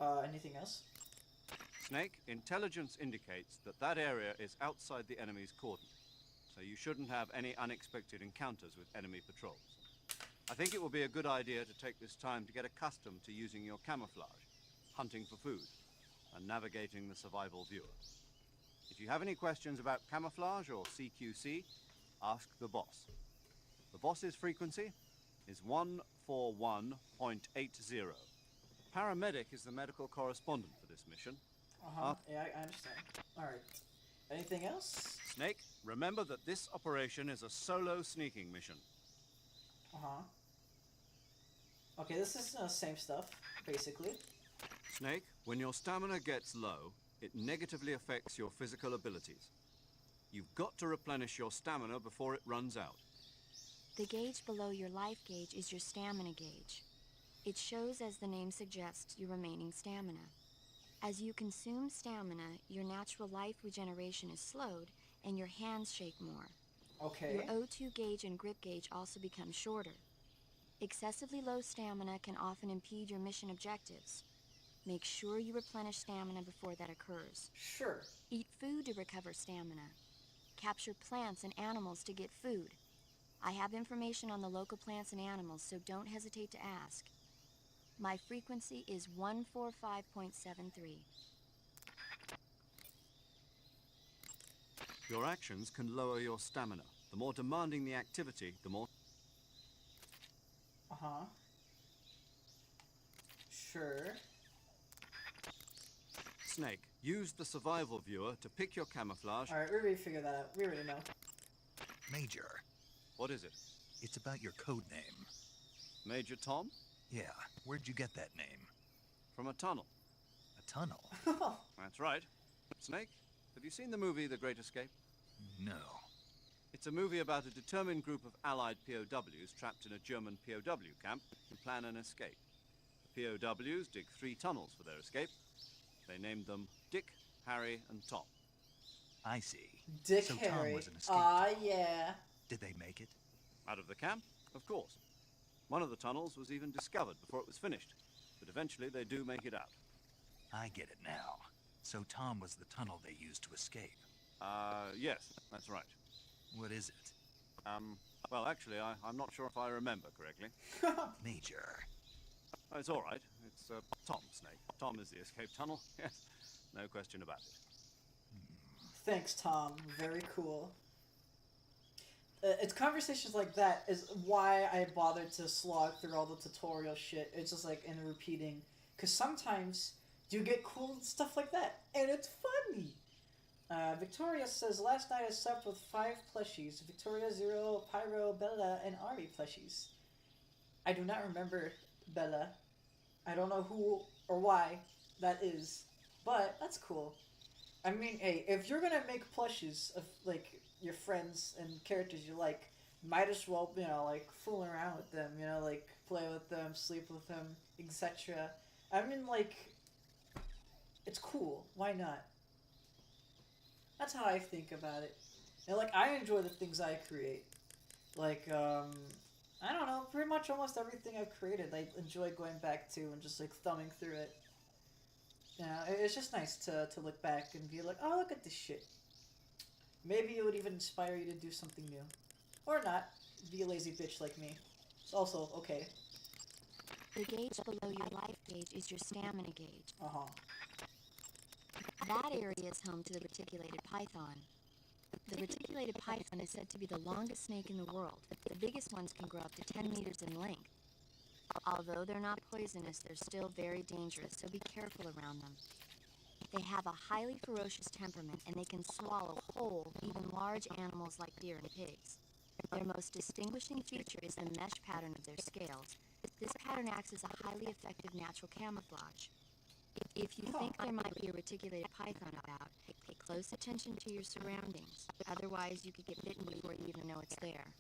Anything else? Snake, intelligence indicates that that area is outside the enemy's cordon, so you shouldn't have any unexpected encounters with enemy patrols. I think it will be a good idea to take this time to get accustomed to using your camouflage, hunting for food, and navigating the survival viewer. If you have any questions about camouflage or CQC, ask the boss. The boss's frequency is 141.80. Paramedic is the medical correspondent for this mission. Yeah, I understand. Alright. Anything else? Snake, remember that this operation is a solo sneaking mission. Uh-huh. Okay, this is the same stuff, basically. Snake, when your stamina gets low, it negatively affects your physical abilities. You've got to replenish your stamina before it runs out. The gauge below your life gauge is your stamina gauge. It shows, as the name suggests, your remaining stamina. As you consume stamina, your natural life regeneration is slowed and your hands shake more. Okay. Your O2 gauge and grip gauge also become shorter. Excessively low stamina can often impede your mission objectives. Make sure you replenish stamina before that occurs. Sure. Eat food to recover stamina. Capture plants and animals to get food. I have information on the local plants and animals, so don't hesitate to ask. My frequency is 145.73. Your actions can lower your stamina. The more demanding the activity, the more... Uh-huh. Sure. Snake, use the survival viewer to pick your camouflage. Alright, we already figured that out. We already know. Major, What is it? it's about your code name. Major Tom? Yeah, where'd you get that name? From a tunnel. A tunnel? That's right. Snake, have you seen the movie The Great Escape? No. It's a movie about a determined group of Allied POWs trapped in a German POW camp who plan an escape. The POWs dig 3 tunnels for their escape. They named them Dick, Harry, and Tom. I see. Dick so Harry. Tom was an escape. Ah, yeah. Did they make it? Out of the camp? Of course. One of the tunnels was even discovered before it was finished, but eventually they do make it out. I get it now. So Tom was the tunnel they used to escape. Yes, that's right. What is it? Well, actually, I'm not sure if I remember correctly. Major. Oh, it's all right. It's, Tom, Snake. Tom is the escape tunnel. Yes, no question about it. Thanks, Tom. Very cool. It's conversations like that is why I bothered to slog through all the tutorial shit. It's just like in repeating. Because sometimes you get cool stuff like that. And it's funny. Victoria says, last night I slept with 5 plushies. Victoria, Zero, Pyro, Bella, and Ari plushies. I do not remember Bella. I don't know who or why that is. But that's cool. I mean, hey, if you're gonna make plushies of, like, your friends and characters you like, might as well, you know, like, fool around with them, you know, like, play with them, sleep with them, etc. I mean, like, it's cool. Why not? That's how I think about it. And, like, I enjoy the things I create. Like, I don't know, pretty much almost everything I've created, I enjoy going back to and just, like, thumbing through it. Yeah, it's just nice to look back and be like, oh, look at this shit. Maybe it would even inspire you to do something new. Or not. Be a lazy bitch like me. It's also okay. The gauge below your life gauge is your stamina gauge. Uh-huh. That area is home to the reticulated python. The reticulated python is said to be the longest snake in the world. The biggest ones can grow up to 10 meters in length. Although they're not poisonous, they're still very dangerous, so be careful around them. They have a highly ferocious temperament, and they can swallow whole, even large animals like deer and pigs. Their most distinguishing feature is the mesh pattern of their scales. This pattern acts as a highly effective natural camouflage. If you think there might be a reticulated python about, pay close attention to your surroundings. Otherwise, you could get bitten before you even know it's there.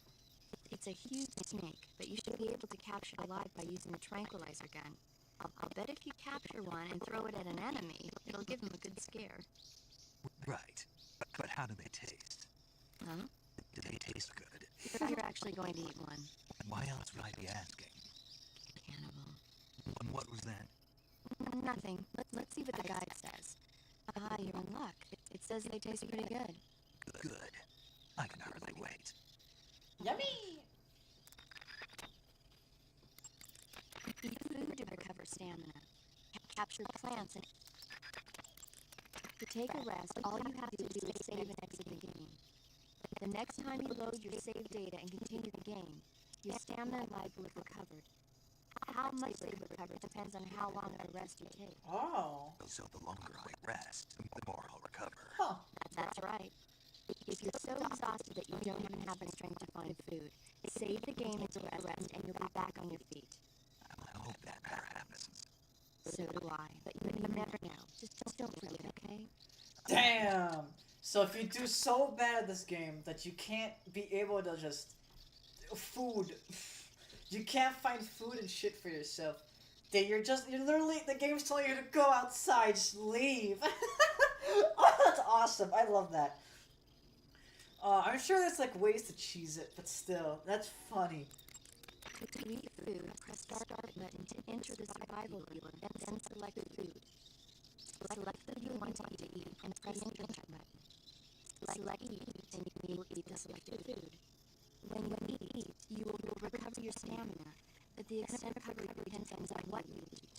It's a huge snake, but you should be able to capture it alive by using a tranquilizer gun. I'll bet if you capture one and throw it at an enemy, it'll give them a good scare. Right. But how do they taste? Huh? Do they taste good? You're actually going to eat one. Why else would I be asking? Cannibal. And what was that? Nothing. Let's see what the guide says. Ah, you're in luck. It says they taste pretty good. Good. I can hardly wait. Yummy! Eat food to recover stamina. Capture plants and... To take a rest, all you have to do is save and exit the game. The next time you load your save data and continue the game, your stamina and life will have recovered. How much they recover depends on how long of a rest you take. Oh. So the longer I rest, the more I'll recover. Huh. That's right. If you're so exhausted that you don't even have the strength to find food, save the game until rest and you'll be back on your feet. I hope that never happens. So do I. But you never know. Just don't forget, okay? Damn. So if you do so bad at this game that you can't be able to just food, you can't find food and shit for yourself, then you're literally, the game's telling you to go outside, just leave. Oh, that's awesome. I love that. I'm sure there's like ways to cheese it, but still, that's funny. To eat food, press start button to enter the survival viewer, and then select food. Select the food you want to eat, and press enter button. Select eat, and you will eat the selected food. When you eat, you will recover your stamina, but the extent of recovery depends on what you eat.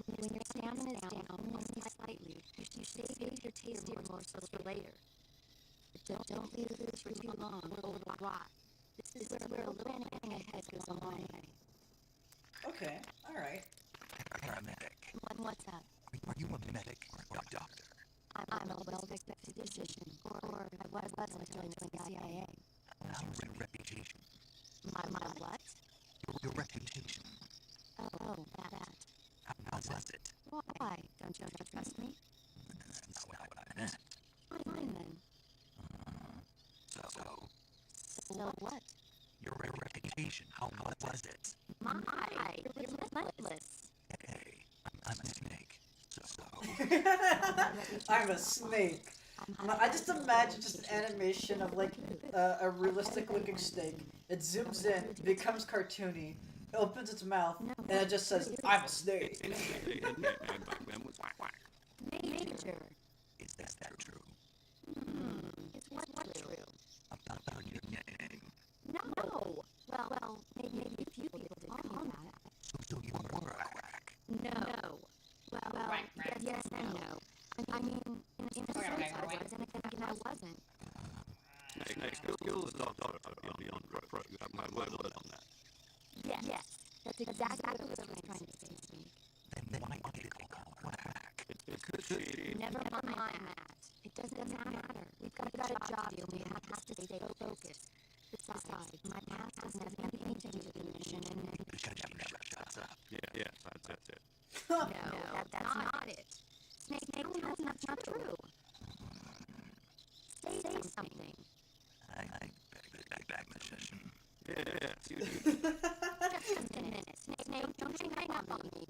When your stamina is down only slightly, you save your tasty morsels for later. But don't leave the food for too long or it will rot. This is where a little planning ahead goes a long way. Okay, alright. You're a medic. What's up? Are you a medic or a doctor? I'm a well-respected physician, or I was until I joined the CIA. How's your reputation? My what? Your reputation. Oh, that. How was it? Why? Don't you trust me? That's not what I meant. Fine then. So what? Your reputation. How was it? You're relentless. Hey, I'm a snake. So. I'm a snake. I just imagine just an animation of like a realistic looking snake. It zooms in, becomes cartoony, it opens its mouth, and it just says, "I'm a snake." Major. Is that true? It's what true? About your name. No. Well, maybe a few people did call me that. So you were a quack. No. Well, yes and no. I mean, in a sense I was, and again I wasn't. You're the doctor beyond reproach. You have my word on that. Yes. That's exactly what I was trying to say, Snake. Then why did it become a quack? It could be. Never mind that. It doesn't matter. We've got a job to do, and we have to stay focused. Besides, my past doesn't have anything to do with the mission, and Because you never shut up. Yeah, that's it. no, that's not it. Snake, that's not true. Say something. I better back my session. Yeah. Just a minute. Snake, don't hang up on me.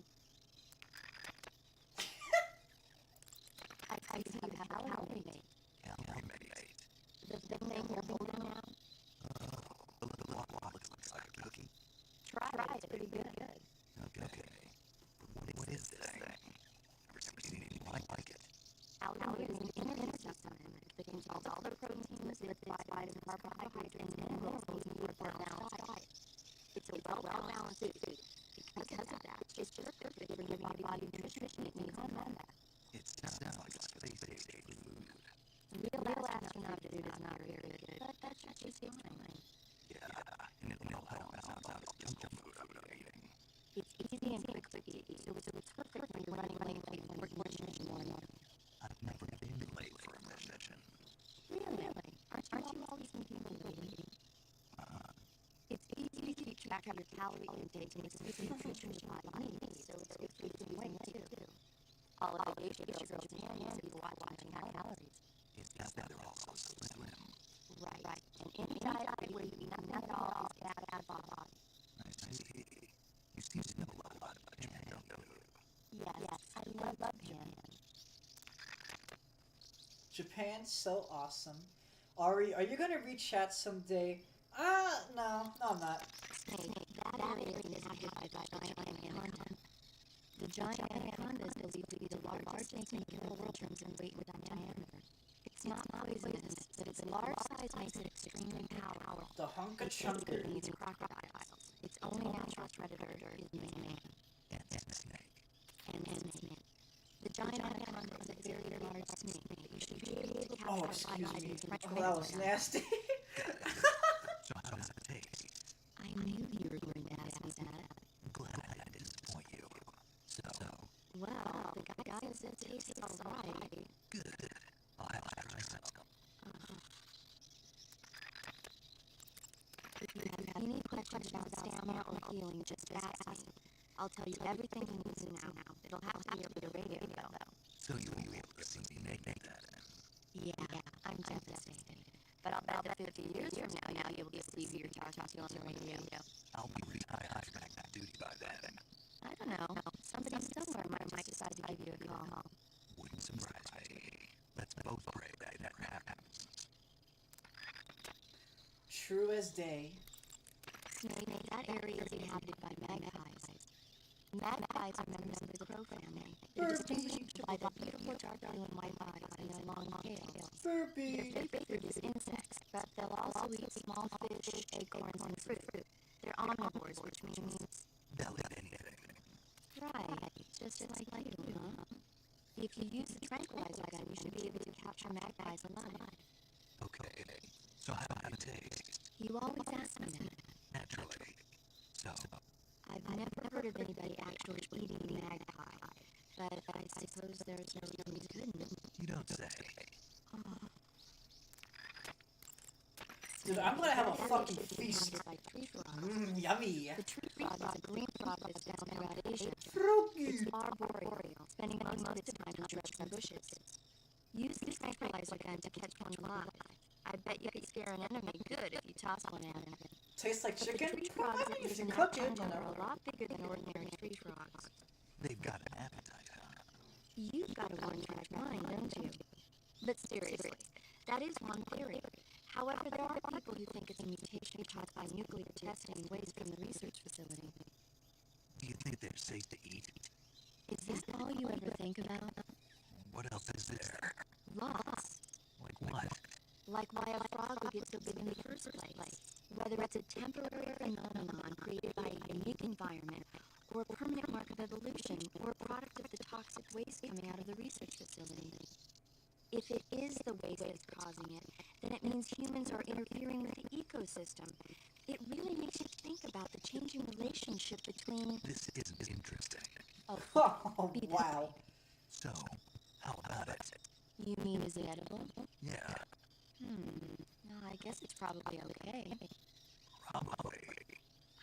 I see you have a calorie mate. Calamate. The thing you're holding now? The little block looks like a cookie. Try it. It's pretty good. Okay. But what is this thing? Never seen anything like it. Calorie is an energy supplement that contains all the proteins, lipids, carbohydrates, and minerals needed for a balanced diet. It's a well-balanced food. Because of that, it's perfect for giving your body nutrition it needs in combat. It sounds like space-age food. Real astronaut food is not very good, but that's just fine. Yeah, and it'll help balance out the junk food I'm eating. It's easy and quick to eat, so it's perfect when you're running late for your mission morning. I've never been late for a mission. Really? Aren't you always thinking of waiting? It's easy to keep track of your calorie intake and it's good nutrition your body needs, so it's good for losing weight too. All of the Asia girls and hands be watching my calories. Is that they're also slim? Right. And any diet where you eat nothing at all is bad for the body. I see. You seem to know a lot about Japan, don't you? Yes, I love Japan. Japan's so awesome. Ari, are you gonna read chat someday? No, I'm not. Snake, that area is inhabited by giant anaconda. The giant anaconda is believed to be the largest snake in the world in terms of weight and diameter. It's not poisonous, but its large size makes it extremely powerful. The Hunka It Chunker. eats crocodiles. Its only natural predator is man. And snake. And snake. The giant anaconda is a very large snake, but you should be able to Oh, capture excuse by me. its Oh, that was nasty. So how does it taste? I knew you were going to ask me that. I'm glad I didn't. as it tastes alright. Good. I'll have to try some. If you have any questions about stamina or healing, just ask me. I'll tell you everything you need to know. It'll have to be over the radio, though. So you will be able to see me naked then. Yeah, I'm devastated. But I'll bet that 50 years from now, you'll be able to see who you're talking to on the radio. I'll be retired from active duty by then. I don't know. Somebody somewhere might decide to give you a call. Wouldn't surprise me. Let's both pray that never happens. True as day. Snake, that area is inhabited by magpies. Magpies are members of the crow family. They're distinguished by their beautiful dark blue and white bodies and their long tails. Burpee. Their favorite food is insects, but they'll also eat small fish, acorns, and fruit. They're omnivores, which means... They'll eat anything. Right, just like you, huh? If you use the tranquilizer gun, you should be able to capture magpies alive. Okay. So how do you taste? You always ask me that. Naturally. So, I've never heard of anybody actually eating a magpie, but I suppose there's no reason you couldn't. you don't say. Dude, I'm gonna have a fucking feast. By tree frogs. Yummy. The tree frog is a green frog that's found throughout Asia. Froggy. It's arboreal, spending most of its time in shrubs and bushes. Use the tranquilizer gun to catch one alive. I bet you could scare an enemy good if you toss one at him. Tastes like But the chicken? tree frogs that You live should in cook that it, you jungle know. are a lot bigger than ordinary tree frogs. They've got an appetite, huh? You've got a one-track mind, don't you? But seriously, that is one theory. However, there are people who think it's a mutation caused by nuclear testing and waste from the research facility. Do you think they're safe to eat? Is that all you ever think about? What else is there? Lots. Like what? Like why a frog would get so big in the first place. Whether it's a temporary phenomenon created by a unique environment, or a permanent mark of evolution, or a product of the toxic waste coming out of the research facility. If it is the waste that's causing it, then it means humans are interfering with the ecosystem. It really makes you think about the changing relationship between... This isn't interesting. Oh, Oh, be wow. So, how about it? you mean is it edible? Yeah, No, I guess it's probably okay. probably.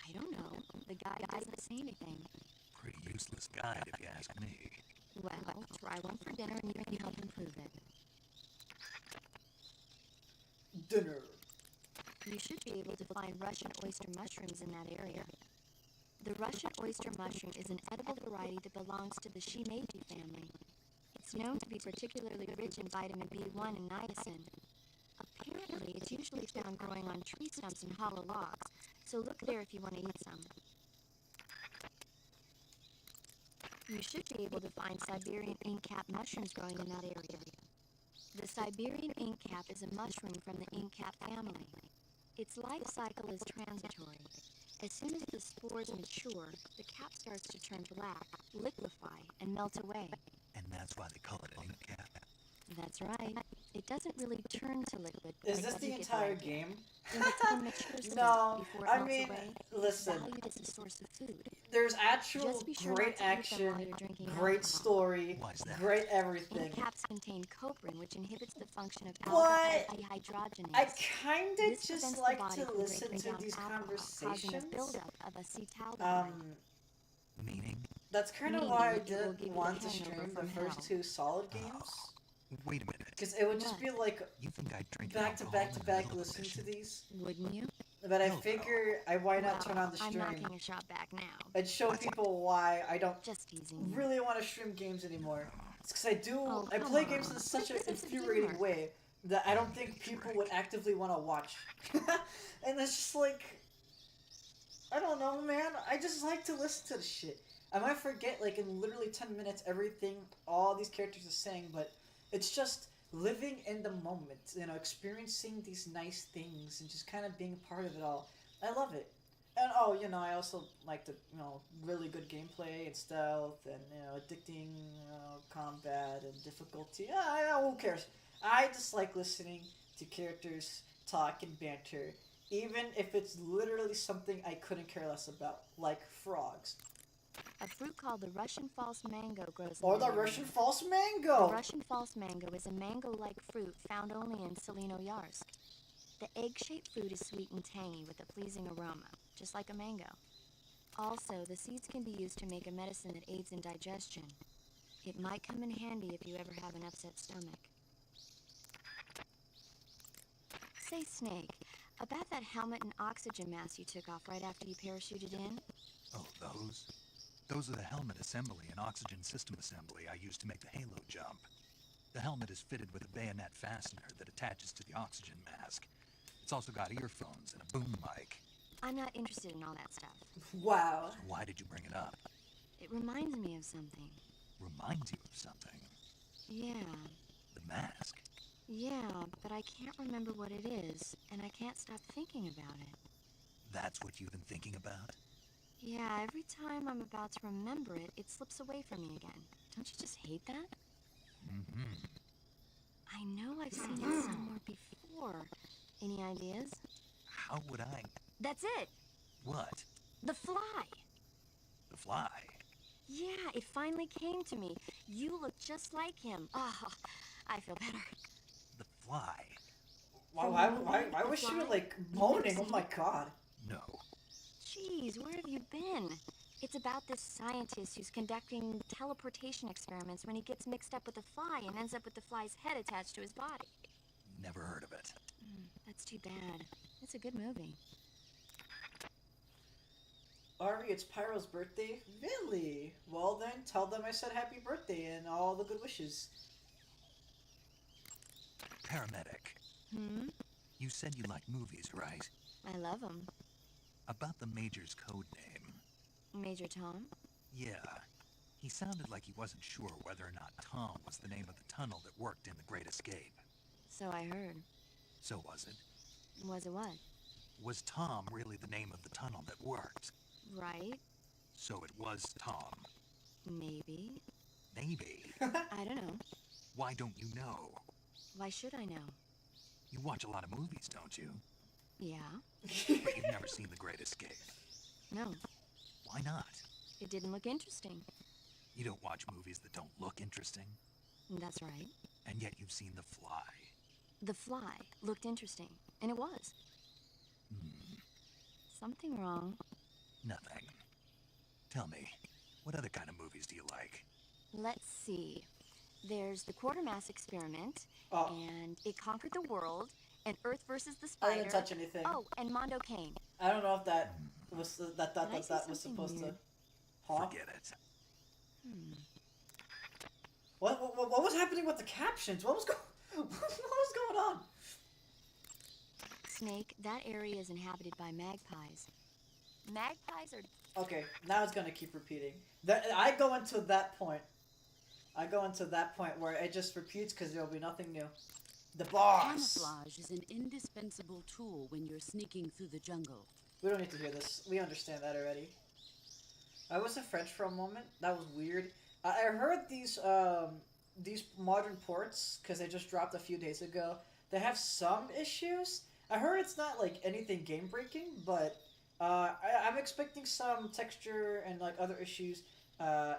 I don't know. The guy doesn't say anything. Pretty useless guide if you ask me. Well, try one for dinner and you can help improve it. Dinner. You should be able to find Russian oyster mushrooms in that area. The Russian oyster mushroom is an edible variety that belongs to the Shimeji family. It's known to be particularly rich in vitamin B1 and niacin. Apparently, it's usually found growing on tree stumps and hollow logs, so look there if you want to eat some. You should be able to find Siberian inkcap mushrooms growing in that area. The Siberian inkcap is a mushroom from the inkcap family. Its life cycle is transitory. As soon as the spores mature, the cap starts to turn black, liquefy, and melt away. And that's why they call it an ink cap. That's right. It doesn't really turn to liquid. Is like this what the you get entire right game? in its immature state No, before it I melts mean, away. listen. Valued as a source of food. There's actual Just be sure great not to eat them while action, you're drinking great alcohol. story, Why's that? great everything. Caps contain coprin, which inhibits the function of What? alpha dehydrogenase. I kinda This just prevents the like body to from listen breaking to down these alcohol, causing conversations. a buildup of acetaldehyde. Meaning? That's kind of Meaning why I it will didn't give you want the to hangover stream the from first hell. two Solid games. Wait a minute. Because it would just be like You think I'd drink back to alcohol back in to the back middle of a listening to mission? these. Wouldn't you? But I Hell no. figure why not turn on the I'm stream knocking a shot back now. and show people why I don't Just teasing you. really want to stream games anymore. It's because I do. Oh, I come play games on. in such an Take a sense of infuriating humor. way that I don't think people would actively want to watch. And it's just like, I don't know, man. I just like to listen to the shit. I might forget, like, in literally 10 minutes, everything all these characters are saying, but it's just living in the moment, you know, experiencing these nice things and just kind of being part of it all. I love it. And, oh, you know, I also like the, you know, really good gameplay and stealth and, you know, addicting, you know, combat and difficulty. Who cares? I just like listening to characters talk and banter, even if it's literally something I couldn't care less about, like frogs. A fruit called the Russian false mango grows in Or the area. Russian false The mango. Russian false mango is a mango-like fruit found only in Selino-Yarsk. The egg-shaped fruit is sweet and tangy with a pleasing aroma, just like a mango. Also, the seeds can be used to make a medicine that aids in digestion. It might come in handy if you ever have an upset stomach. Say, Snake, about that helmet and oxygen mask you took off right after you parachuted in? Oh, those? Those are the helmet assembly and oxygen system assembly I used to make the Halo jump. The helmet is fitted with a bayonet fastener that attaches to the oxygen mask. It's also got earphones and a boom mic. I'm not interested in all that stuff. Wow. Why did you bring it up? It reminds me of something. Reminds you of something. Yeah. The mask. Yeah, but I can't remember what it is, and I can't stop thinking about it. That's what you've been thinking about? Yeah, every time I'm about to remember it, it slips away from me again. Don't you just hate that? Mm-hmm. I know I've seen it somewhere before. Any ideas? How would I? That's it! What? The fly! The fly? Yeah, it finally came to me. You look just like him. Oh, I feel better. The fly? Why was she like moaning? Oh my god. No. Jeez, where have you been? It's about this scientist who's conducting teleportation experiments when he gets mixed up with a fly and ends up with the fly's head attached to his body. Never heard of it. That's too bad. It's a good movie. Ari, it's Pyro's birthday? Really? Well then, tell them I said happy birthday and all the good wishes. Paramedic. Hmm? You said you like movies, right? I love him. About the Major's code name. Major Tom? Yeah. He sounded like he wasn't sure whether or not Tom was the name of the tunnel that worked in The Great Escape. So I heard. So was it? Was it what? Was Tom really the name of the tunnel that worked? Right? So it was Tom. Maybe. Maybe. I don't know. Why don't you know? Why should I know? You watch a lot of movies, don't you? Yeah? But you've never seen The Great Escape. No. Why not? It didn't look interesting. You don't watch movies that don't look interesting. That's right. And yet you've seen The Fly. The Fly looked interesting, and it was. Something wrong. Nothing. Tell me, what other kind of movies do you like? Let's see. There's the Quartermass Experiment, Oh. and It Conquered the World, and Earth versus the I Spider. didn't touch anything. Oh, and Mondo Kane. I don't know if that was that Did I say was something supposed weird? to. Huh? Forget it. What was happening with the captions? What was what was going on? Snake, that area is inhabited by magpies. Magpies are... Okay, now it's gonna keep repeating. I go into that point. I go into that point where it just repeats because there'll be nothing new. The boss. Camouflage is an indispensable tool when you're sneaking through the jungle. We don't need to hear this. We understand that already. I was in French for a moment. That was weird. I heard these modern ports, because they just dropped a few days ago, they have some issues. I heard it's not like anything game breaking, but I'm expecting some texture and like other issues.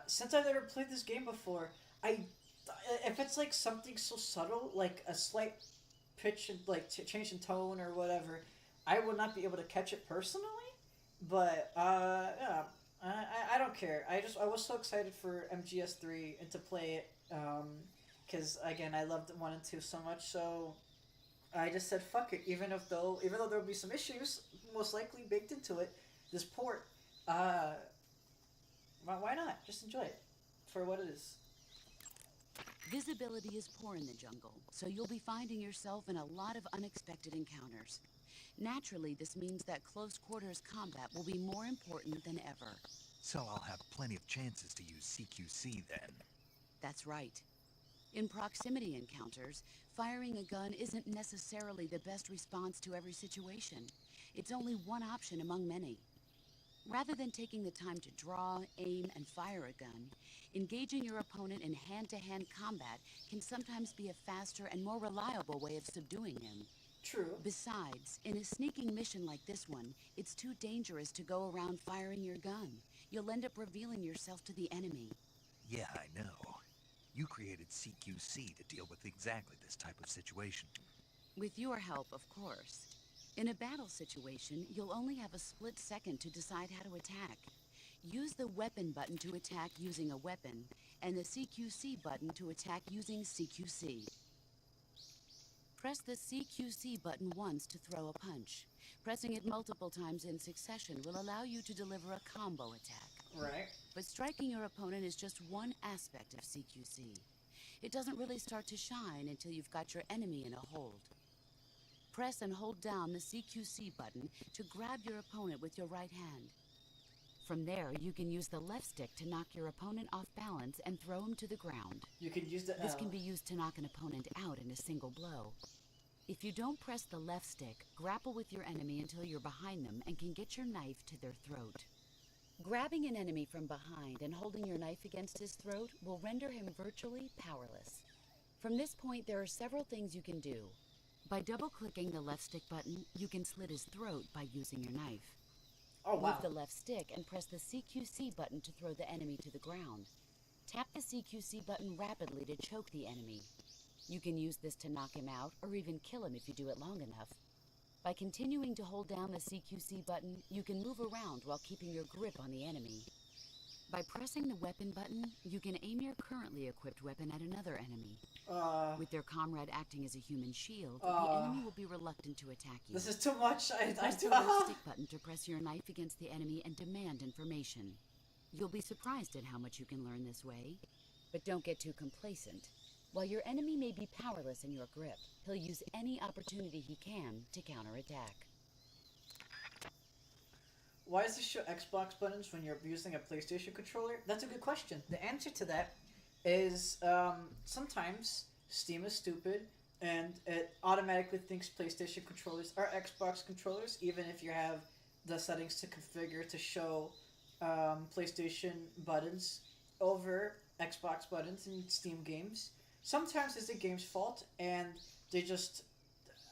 Since I've never played this game before, if it's like something so subtle, like a slight pitch and like change in tone or whatever, I would not be able to catch it personally. But yeah, I don't care. I was so excited for MGS3 and to play it, because again I loved 1 and 2 so much. So I just said fuck it. Even though there will be some issues most likely baked into it, this port, why not? Just enjoy it for what it is. Visibility is poor in the jungle, so you'll be finding yourself in a lot of unexpected encounters. Naturally, this means that close quarters combat will be more important than ever. So I'll have plenty of chances to use CQC then. That's right. In proximity encounters, firing a gun isn't necessarily the best response to every situation. It's only one option among many. Rather than taking the time to draw, aim, and fire a gun, engaging your opponent in hand-to-hand combat can sometimes be a faster and more reliable way of subduing him. True. Besides, in a sneaking mission like this one, it's too dangerous to go around firing your gun. you'll end up revealing yourself to the enemy. Yeah, I know. You created CQC to deal with exactly this type of situation. With your help, of course. In a battle situation, you'll only have a split second to decide how to attack. Use the weapon button to attack using a weapon, and the CQC button to attack using CQC. Press the CQC button once to throw a punch. Pressing it multiple times in succession will allow you to deliver a combo attack. Right. But striking your opponent is just one aspect of CQC. It doesn't really start to shine until you've got your enemy in a hold. Press and hold down the CQC button to grab your opponent with your right hand. From there, you can use the left stick to knock your opponent off balance and throw him to the ground. You can use the This can be used to knock an opponent out in a single blow. If you don't press the left stick, grapple with your enemy until you're behind them and can get your knife to their throat. Grabbing an enemy from behind and holding your knife against his throat will render him virtually powerless. From this point, there are several things you can do. By double-clicking the left stick button, you can slit his throat by using your knife. Oh, wow. Move the left stick and press the CQC button to throw the enemy to the ground. Tap the CQC button rapidly to choke the enemy. You can use this to knock him out or even kill him if you do it long enough. By continuing to hold down the CQC button, you can move around while keeping your grip on the enemy. By pressing the weapon button, you can aim your currently equipped weapon at another enemy. With their comrade acting as a human shield, the enemy will be reluctant to attack you. This is too much. Press the left stick button to press your knife against the enemy and demand information. You'll be surprised at how much you can learn this way. But don't get too complacent. While your enemy may be powerless in your grip, he'll use any opportunity he can to counterattack. Why does this show Xbox buttons when you're using a PlayStation controller? That's a good question. The answer to that is sometimes Steam is stupid and it automatically thinks PlayStation controllers are Xbox controllers, even if you have the settings to configure to show PlayStation buttons over Xbox buttons in Steam games. Sometimes it's the game's fault and they just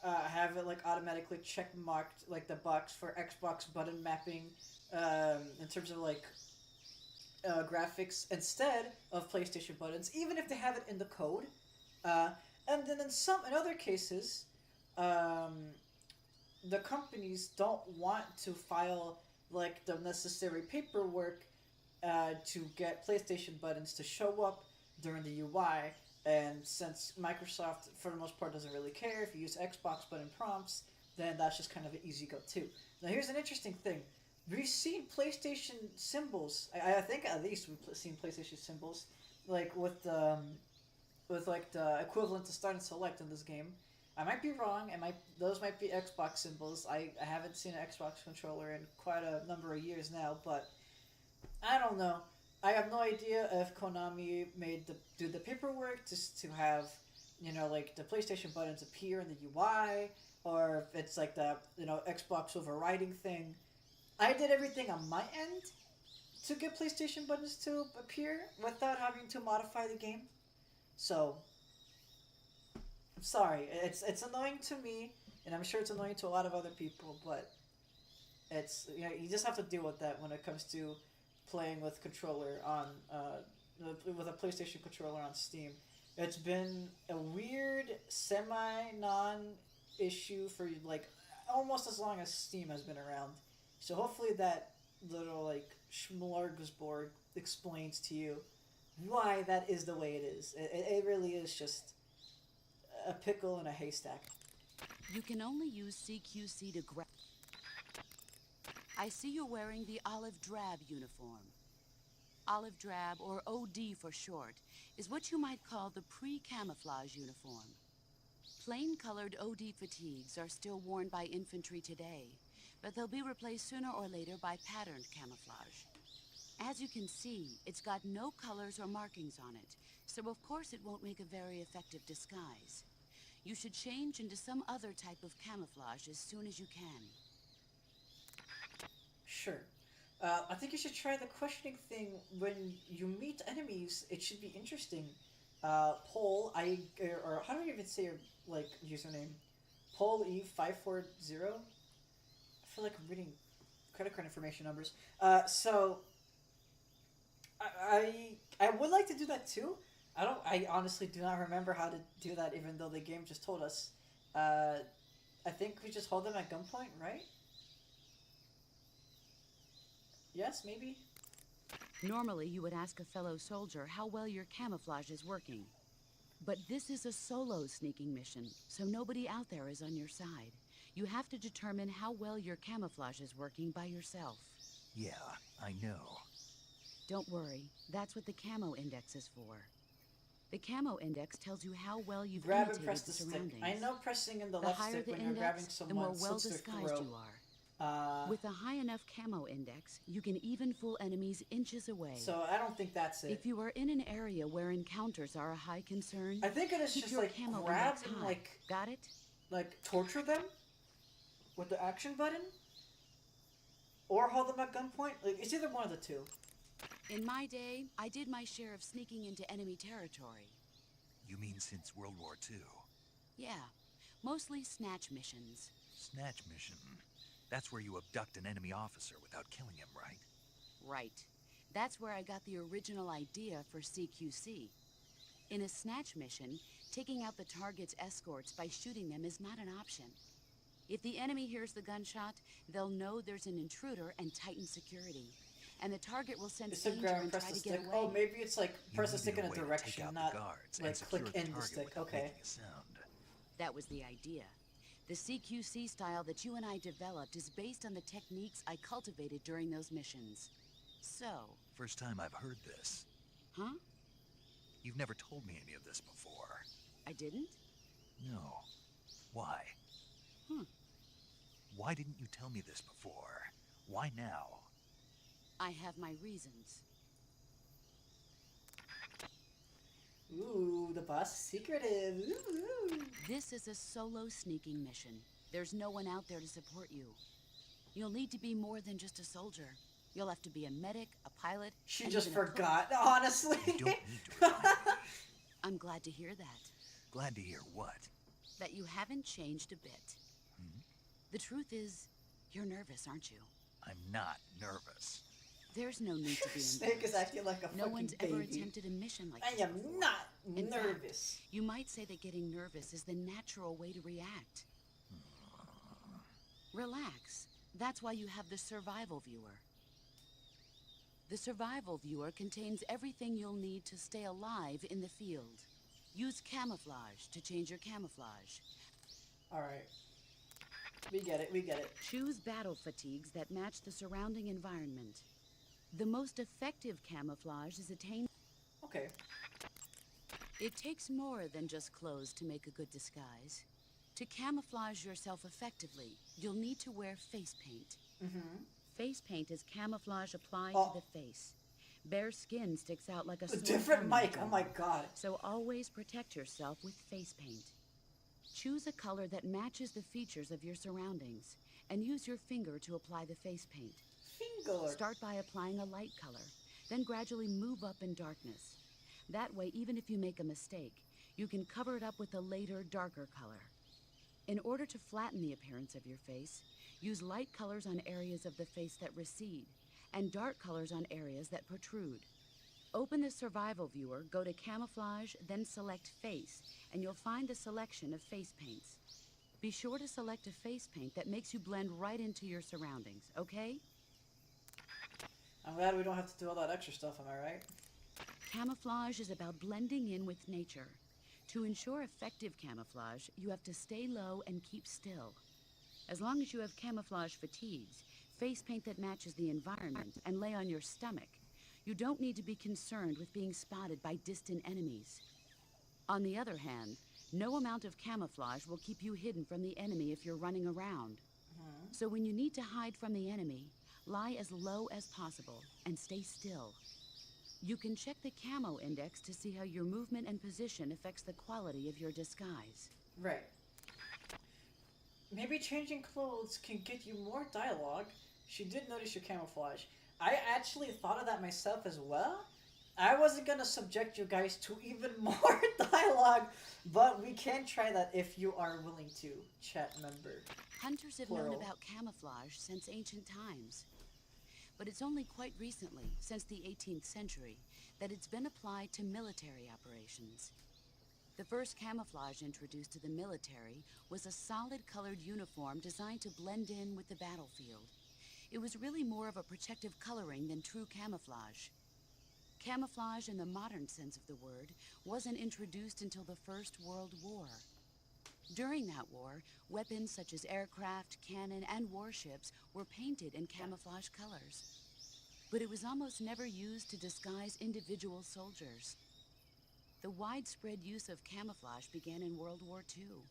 have it like automatically check marked like the box for Xbox button mapping in terms of like graphics instead of PlayStation buttons, even if they have it in the code. And then in other cases, the companies don't want to file like the necessary paperwork to get PlayStation buttons to show up during the UI. And since Microsoft, for the most part, doesn't really care if you use Xbox button prompts, then that's just kind of an easy go too. Now, here's an interesting thing: we've seen PlayStation symbols. I think at least we've seen PlayStation symbols, like with like the equivalent to start and select in this game. I might be wrong. Those might be Xbox symbols. I haven't seen an Xbox controller in quite a number of years now, but I don't know. I have no idea if Konami do the paperwork just to have, like the PlayStation buttons appear in the UI, or if it's like the, Xbox overriding thing. I did everything on my end to get PlayStation buttons to appear without having to modify the game. So, I'm sorry. It's annoying to me, and I'm sure it's annoying to a lot of other people, but it's, you just have to deal with that when it comes to playing with controller on with a PlayStation controller on Steam. It's been a weird non issue for like almost as long as Steam has been around. So hopefully that little like smorgasbord explains to you why that is the way it is. It really is just a pickle in a haystack. You can only use CQC to grab. I see you're wearing the olive drab uniform. Olive drab, or OD for short, is what you might call the pre-camouflage uniform. Plain-colored OD fatigues are still worn by infantry today, but they'll be replaced sooner or later by patterned camouflage. As you can see, it's got no colors or markings on it, so of course it won't make a very effective disguise. You should change into some other type of camouflage as soon as you can. Sure. I think you should try the questioning thing when you meet enemies. It should be interesting. Paul, or how do you even say your like username? Paul E540. I feel like I'm reading credit card information numbers. So would like to do that too. I honestly do not remember how to do that, even though the game just told us. I think we just hold them at gunpoint, right? Yes, maybe? Normally, you would ask a fellow soldier how well your camouflage is working. But this is a solo sneaking mission, so nobody out there is on your side. You have to determine how well your camouflage is working by yourself. Yeah, I know. Don't worry, that's what the camo index is for. The camo index tells you how well you've Grab and imitated press the the stick. surroundings. I know pressing in the The left higher stick the when you're grabbing index, the more someone well slits their disguised throat. you are. With a high enough camo index, you can even fool enemies inches away. So I don't think that's it. If you are in an area where encounters are a high concern, I think it is keep just your like camo grab index and high. Got it? like torture them with the action button, or hold them at gunpoint. Like it's either one of the two. In my day, I did my share of sneaking into enemy territory. You mean since World War II? Yeah, mostly snatch missions. Snatch mission. That's where you abduct an enemy officer without killing him, right? Right. That's where I got the original idea for CQC. In a snatch mission, taking out the target's escorts by shooting them is not an option. If the enemy hears the gunshot, they'll know there's an intruder and tighten security. And the target will sense danger grab and and press try the to get stick. away. Oh, maybe it's like press the stick in a way to take direction, out not the guards like and secure click the in the target stick. without Okay. making a sound. That was the idea. The CQC style that you and I developed is based on the techniques I cultivated during those missions. So... First time I've heard this. Huh? You've never told me any of this before. I didn't? No. Why? Hmm. Why didn't you tell me this before? Why now? I have my reasons. Ooh, the boss is secretive. Ooh. This is a solo sneaking mission. There's no one out there to support you. You'll need to be more than just a soldier. You'll have to be a medic, a pilot. She and just even a forgot, honestly. You don't need to remind me. I'm glad to hear that. Glad to hear what? That you haven't changed a bit. Hmm? The truth is, you're nervous, aren't you? I'm not nervous. There's no need to be Snake is embarrassed. acting like a No fucking one's baby. ever attempted a mission like I this am before. not In fact, nervous. you might say that getting nervous is the natural way to react. Relax. That's why you have the survival viewer. The survival viewer contains everything you'll need to stay alive in the field. Use camouflage to change your camouflage. Alright. We get it, we get it. Choose battle fatigues that match the surrounding environment. The most effective camouflage is attained. Okay. It takes more than just clothes to make a good disguise. To camouflage yourself effectively, you'll need to wear face paint. Mm-hmm. Face paint is camouflage applied Oh. to the face. Bare skin sticks out like a A sore different thumb in mic, the oh my jungle. god. So always protect yourself with face paint. Choose a color that matches the features of your surroundings, and use your finger to apply the face paint. Finger. Start by applying a light color, then gradually move up in darkness. That way, even if you make a mistake, you can cover it up with a later, darker color. In order to flatten the appearance of your face, use light colors on areas of the face that recede, and dark colors on areas that protrude. Open the survival viewer, go to camouflage, then select face, and you'll find the selection of face paints. Be sure to select a face paint that makes you blend right into your surroundings, okay? I'm glad we don't have to do all that extra stuff, am I right? Camouflage is about blending in with nature. To ensure effective camouflage, you have to stay low and keep still. As long as you have camouflage fatigues, face paint that matches the environment, and lay on your stomach, you don't need to be concerned with being spotted by distant enemies. On the other hand, no amount of camouflage will keep you hidden from the enemy if you're running around. So when you need to hide from the enemy, lie as low as possible and stay still. You can check the camo index to see how your movement and position affects the quality of your disguise. Right. Maybe changing clothes can get you more dialogue. She did notice your camouflage. I actually thought of that myself as well. I wasn't gonna subject you guys to even more dialogue, but we can try that if you are willing to, chat member. Hunters have Plural. known about camouflage since ancient times. but it's only quite recently, since the 18th century, that it's been applied to military operations. The first camouflage introduced to the military was a solid-colored uniform designed to blend in with the battlefield. It was really more of a protective coloring than true camouflage. Camouflage in the modern sense of the word wasn't introduced until the First World War. During that war, weapons such as aircraft, cannon, and warships were painted in camouflage colors. But it was almost never used to disguise individual soldiers. The widespread use of camouflage began in World War II.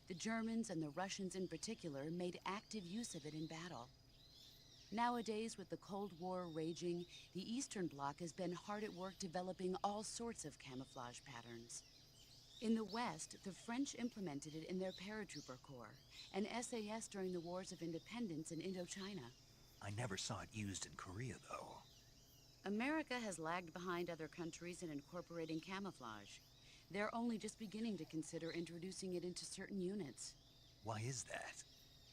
The Germans and the Russians in particular made active use of it in battle. Nowadays, with the Cold War raging, the Eastern Bloc has been hard at work developing all sorts of camouflage patterns. In the West, the French implemented it in their paratrooper corps, and SAS during the wars of independence in Indochina. I never saw it used in Korea, though. America has lagged behind other countries in incorporating camouflage. They're only just beginning to consider introducing it into certain units. Why is that?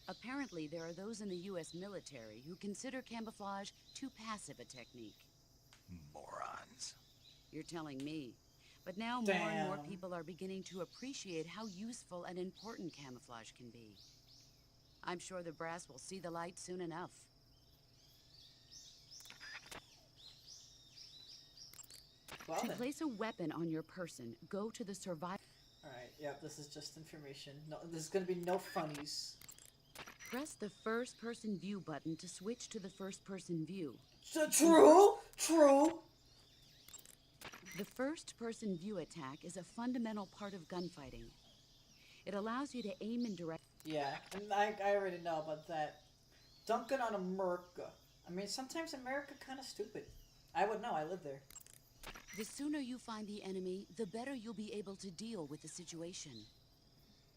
Apparently, there are those in the U.S. military who consider camouflage too passive a technique. Morons. You're telling me. But now more and more Damn. people are beginning to appreciate how useful and important camouflage can be. I'm sure the brass will see the light soon enough. Well To then. place a weapon on your person, go to the survival. Alright, yep, this is just information. No, there's gonna be no funnies. Press the first-person view button to switch to the first-person view. True! True! The first-person view attack is a fundamental part of gunfighting. It allows you to aim and direct. Yeah, and I already know about that. Dunking on America. I mean, sometimes America kind of stupid. I would know, I live there. The sooner you find the enemy, the better you'll be able to deal with the situation.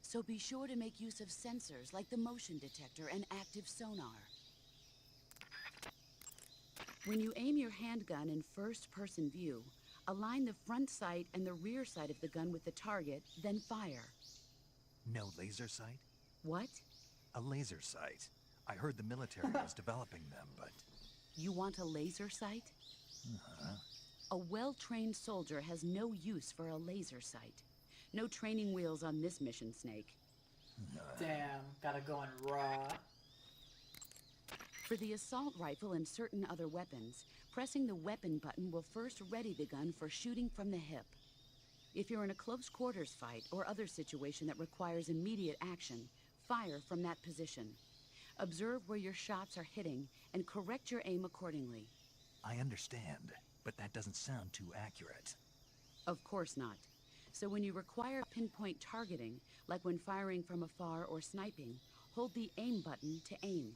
So be sure to make use of sensors like the motion detector and active sonar. When you aim your handgun in first-person view, align the front sight and the rear sight of the gun with the target, then fire. No laser sight? What? A laser sight. I heard the military was developing them, but... You want a laser sight? A well-trained soldier has no use for a laser sight. No training wheels on this mission, Snake. Damn, gotta go on raw. For the assault rifle and certain other weapons, pressing the weapon button will first ready the gun for shooting from the hip. If you're in a close quarters fight or other situation that requires immediate action, fire from that position. Observe where your shots are hitting and correct your aim accordingly. I understand, but that doesn't sound too accurate. Of course not. So when you require pinpoint targeting, like when firing from afar or sniping, hold the aim button to aim.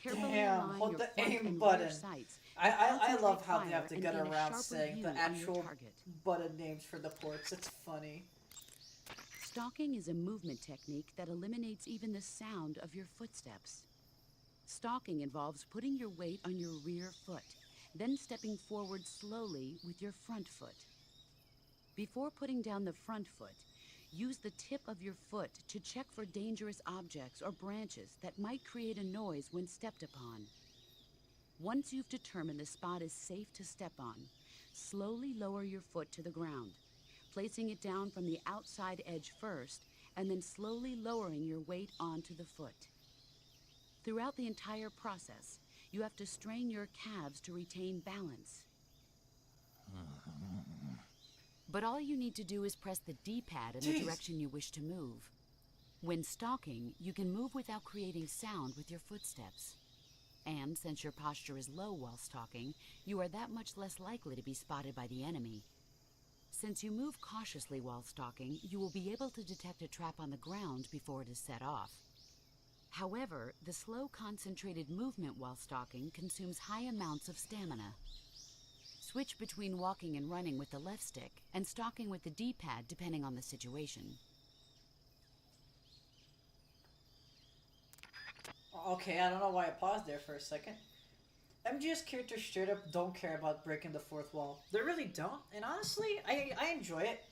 Carefully Damn, align hold your the front aim and button. rear sights. I love how they Fire have to and get gain a around sharper saying view the on your actual target. button names for the ports. It's funny. Stalking is a movement technique that eliminates even the sound of your footsteps. Stalking involves putting your weight on your rear foot, then stepping forward slowly with your front foot. Before putting down the front foot, use the tip of your foot to check for dangerous objects or branches that might create a noise when stepped upon. Once you've determined the spot is safe to step on, slowly lower your foot to the ground, placing it down from the outside edge first, and then slowly lowering your weight onto the foot. Throughout the entire process, you have to strain your calves to retain balance. But all you need to do is press the D-pad in the direction you wish to move. When stalking, you can move without creating sound with your footsteps. And since your posture is low while stalking, you are that much less likely to be spotted by the enemy. Since you move cautiously while stalking, you will be able to detect a trap on the ground before it is set off. However, the slow, concentrated movement while stalking consumes high amounts of stamina. Switch between walking and running with the left stick and stalking with the D-pad depending on the situation. Okay, I don't know why I paused there for a second. MGS characters straight up don't care about breaking the fourth wall. They really don't, and honestly, I enjoy it.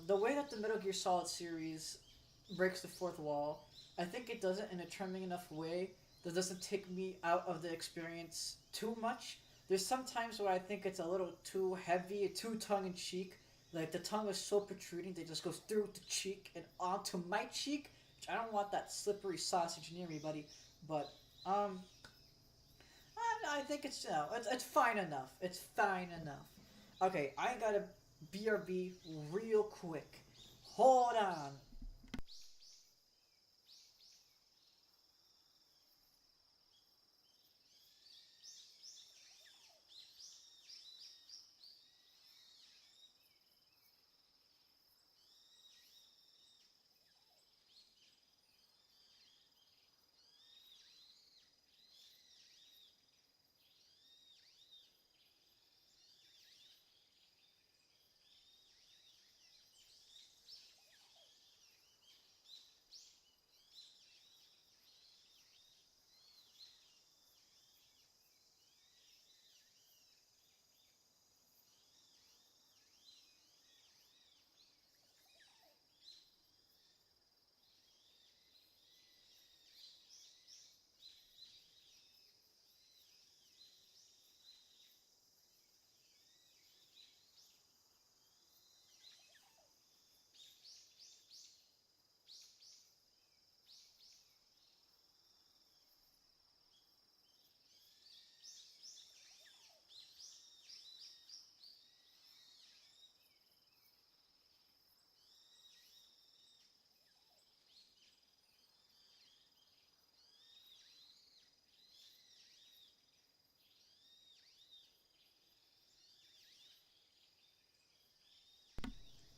The way that the Metal Gear Solid series breaks the fourth wall, I think it does it in a charming enough way that doesn't take me out of the experience too much. There's some times where I think it's a little too heavy, too tongue in cheek. Like the tongue is so protruding that it just goes through the cheek and onto my cheek. Which I don't want that slippery sausage near me, buddy. But I think it's it's fine enough. It's fine enough. Okay, I gotta BRB real quick. Hold on.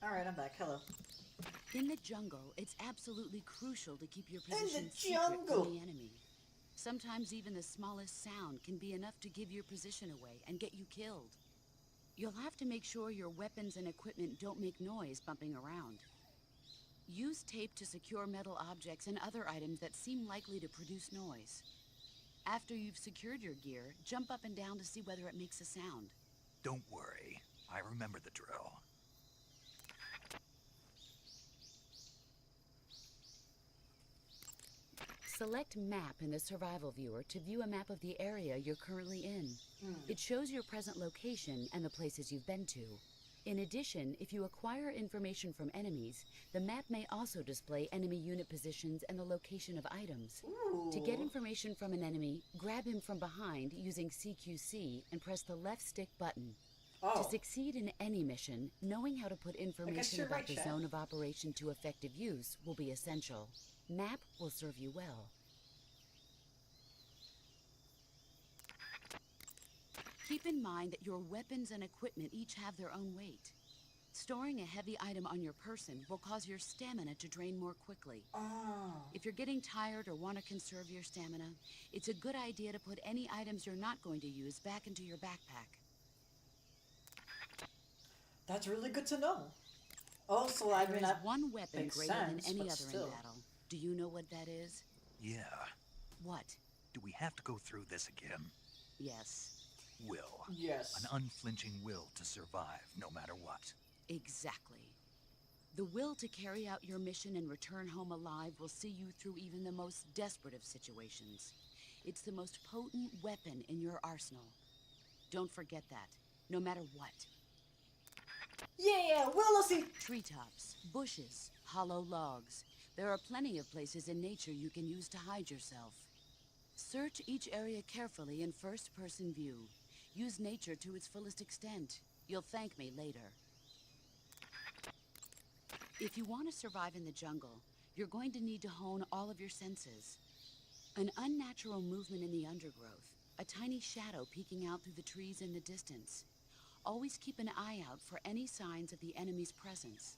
All right, I'm back. Hello. In the jungle, it's absolutely crucial to keep your In the position secret jungle. from the enemy. Sometimes even the smallest sound can be enough to give your position away and get you killed. You'll have to make sure your weapons and equipment don't make noise bumping around. Use tape to secure metal objects and other items that seem likely to produce noise. After you've secured your gear, jump up and down to see whether it makes a sound. Don't worry. I remember the drill. Select Map in the Survival Viewer to view a map of the area you're currently in. It shows your present location and the places you've been to. In addition, if you acquire information from enemies, the map may also display enemy unit positions and the location of items. Ooh. To get information from an enemy, grab him from behind using CQC and press the left stick button. Oh. To succeed in any mission, knowing how to put information you're about right, the Chad. zone of operation to effective use will be essential. Map will serve you well. Keep in mind that your weapons and equipment each have their own weight. Storing a heavy item on your person will cause your stamina to drain more quickly. Oh. If you're getting tired or want to conserve your stamina, it's a good idea to put any items you're not going to use back into your backpack. That's really good to know. Also, I There mean, is that one weapon makes greater sense, than any but other still. in battle. Do you know what that is? Yeah. What? Do we have to go through this again? Yes. Will. Yes. An unflinching will to survive, no matter what. Exactly. The will to carry out your mission and return home alive will see you through even the most desperate of situations. It's the most potent weapon in your arsenal. Don't forget that, no matter what. Yeah, well, see. Treetops, bushes, hollow logs. There are plenty of places in nature you can use to hide yourself. Search each area carefully in first-person view. Use nature to its fullest extent. You'll thank me later. If you want to survive in the jungle, you're going to need to hone all of your senses. An unnatural movement in the undergrowth, a tiny shadow peeking out through the trees in the distance. Always keep an eye out for any signs of the enemy's presence.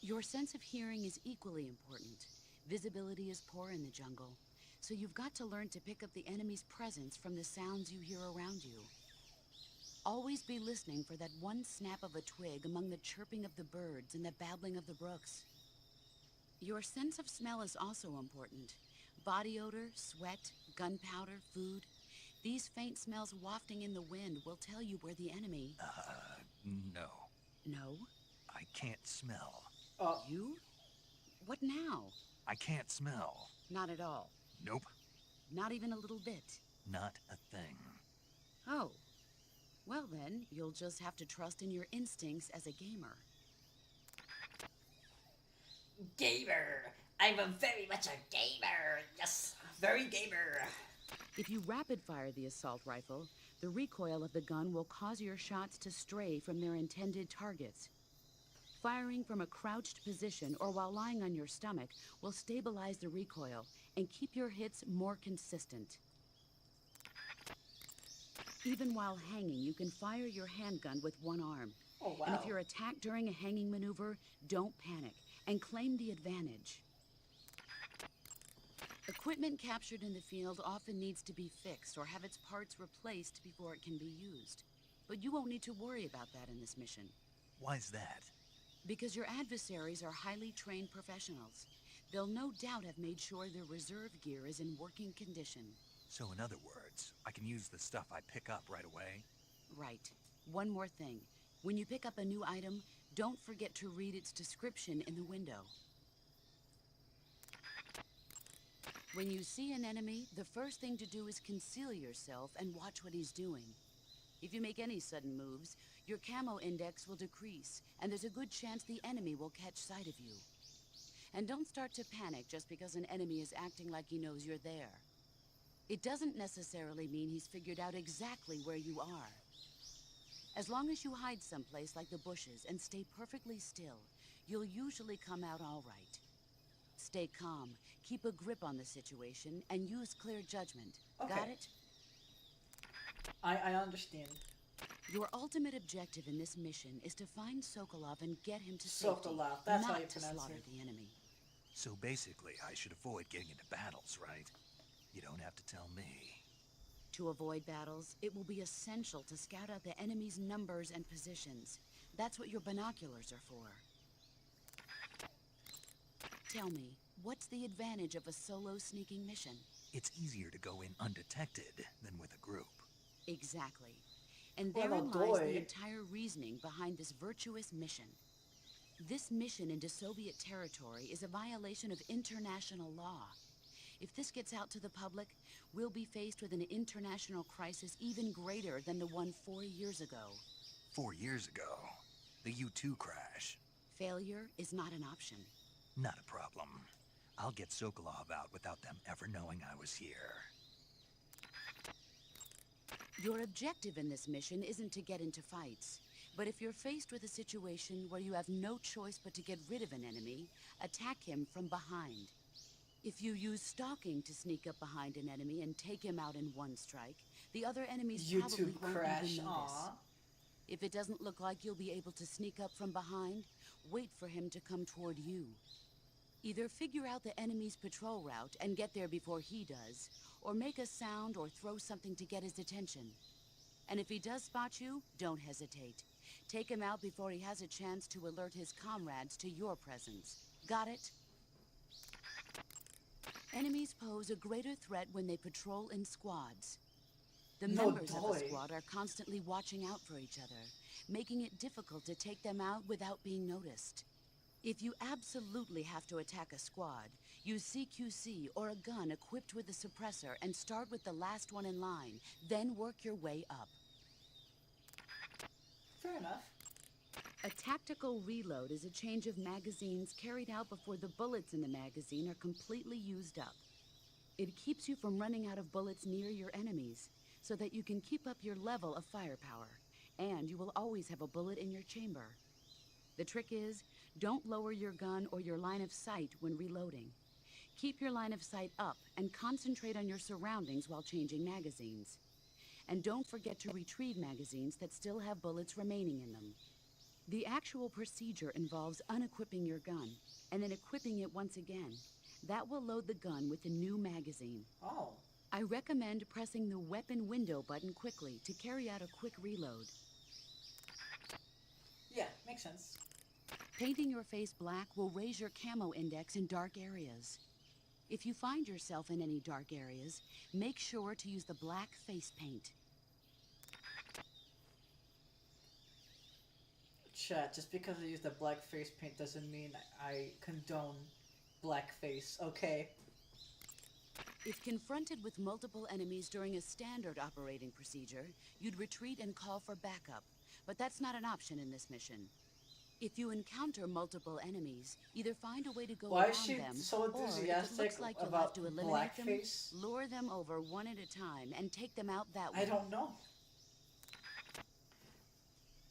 Your sense of hearing is equally important. Visibility is poor in the jungle, so you've got to learn to pick up the enemy's presence from the sounds you hear around you. Always be listening for that one snap of a twig among the chirping of the birds and the babbling of the brooks. Your sense of smell is also important. Body odor, sweat, gunpowder, food. These faint smells wafting in the wind will tell you where the enemy... No. No? I can't smell. You? What now? I can't smell. Not at all. Nope. not even a little bit. Not a thing. Oh. Well then, you'll just have to trust in your instincts as a gamer. Gamer! I'm a very much a gamer! Yes! Very gamer! If you rapid-fire the assault rifle, the recoil of the gun will cause your shots to stray from their intended targets. Firing from a crouched position or while lying on your stomach will stabilize the recoil and keep your hits more consistent. Even while hanging, you can fire your handgun with one arm. Oh, wow. And if you're attacked during a hanging maneuver, don't panic and claim the advantage. Equipment captured in the field often needs to be fixed or have its parts replaced before it can be used. But you won't need to worry about that in this mission. Why's that? Because your adversaries are highly trained professionals. They'll no doubt have made sure their reserve gear is in working condition. So in other words, I can use the stuff I pick up right away? Right. One more thing. When you pick up a new item, don't forget to read its description in the window. When you see an enemy, the first thing to do is conceal yourself and watch what he's doing. If you make any sudden moves, your camo index will decrease, and there's a good chance the enemy will catch sight of you. And don't start to panic just because an enemy is acting like he knows you're there. It doesn't necessarily mean he's figured out exactly where you are. As long as you hide someplace like the bushes and stay perfectly still, you'll usually come out all right. Stay calm, keep a grip on the situation, and use clear judgment. Okay. Got it? I understand. Your ultimate objective in this mission is to find Sokolov and get him to safety, Sokolov, that's how you not to pronounce slaughter it. the enemy. So basically, I should avoid getting into battles, right? You don't have to tell me. To avoid battles, it will be essential to scout out the enemy's numbers and positions. That's what your binoculars are for. Tell me, what's the advantage of a solo sneaking mission? It's easier to go in undetected than with a group. Exactly. And Well, therein now, lies boy. the entire reasoning behind this virtuous mission. This mission into Soviet territory is a violation of international law. If this gets out to the public, we'll be faced with an international crisis even greater than the one 4 years ago. 4 years ago, the U-2 crash. Failure is not an option. Not a problem. I'll get Sokolov out without them ever knowing I was here. Your objective in this mission isn't to get into fights. But if you're faced with a situation where you have no choice but to get rid of an enemy, attack him from behind. If you use stalking to sneak up behind an enemy and take him out in one strike, the other enemies probably YouTube won't crash, even notice. aw. If it doesn't look like you'll be able to sneak up from behind, wait for him to come toward you. Either figure out the enemy's patrol route and get there before he does, or make a sound or throw something to get his attention. And if he does spot you, don't hesitate. Take him out before he has a chance to alert his comrades to your presence. Got it? Enemies pose a greater threat when they patrol in squads. The No members of boy. a squad are constantly watching out for each other, making it difficult to take them out without being noticed. If you absolutely have to attack a squad, use CQC or a gun equipped with a suppressor and start with the last one in line, then work your way up. Fair enough. A tactical reload is a change of magazines carried out before the bullets in the magazine are completely used up. It keeps you from running out of bullets near your enemies, so that you can keep up your level of firepower, and you will always have a bullet in your chamber. The trick is, don't lower your gun or your line of sight when reloading. Keep your line of sight up and concentrate on your surroundings while changing magazines. And don't forget to retrieve magazines that still have bullets remaining in them. The actual procedure involves unequipping your gun, and then equipping it once again. That will load the gun with a new magazine. Oh. I recommend pressing the weapon window button quickly to carry out a quick reload. Yeah, makes sense. Painting your face black will raise your camo index in dark areas. If you find yourself in any dark areas, make sure to use the black face paint. Chat, just because I use the black face paint doesn't mean I condone blackface, okay? If confronted with multiple enemies during a standard operating procedure, you'd retreat and call for backup. But that's not an option in this mission. If you encounter multiple enemies, either find a way to go Why around is she them, so or if it enthusiastic looks like you'll have about to eliminate them, blackface? lure them over one at a time and take them out that way. I don't know.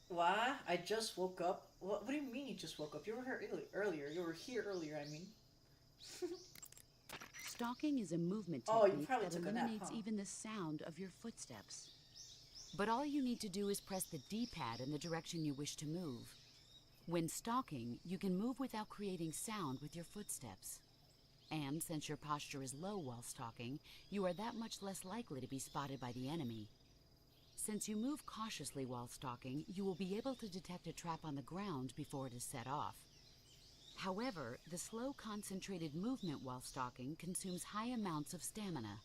Why? I just woke up. What do you mean you just woke up? You were here earlier. You were here earlier, I mean. Stalking is a movement Oh, you technique probably that took a nap, eliminates huh? even the sound of your footsteps. But all you need to do is press the D-pad in the direction you wish to move. When stalking, you can move without creating sound with your footsteps. And since your posture is low while stalking, you are that much less likely to be spotted by the enemy. Since you move cautiously while stalking, you will be able to detect a trap on the ground before it is set off. However, the slow, concentrated movement while stalking consumes high amounts of stamina.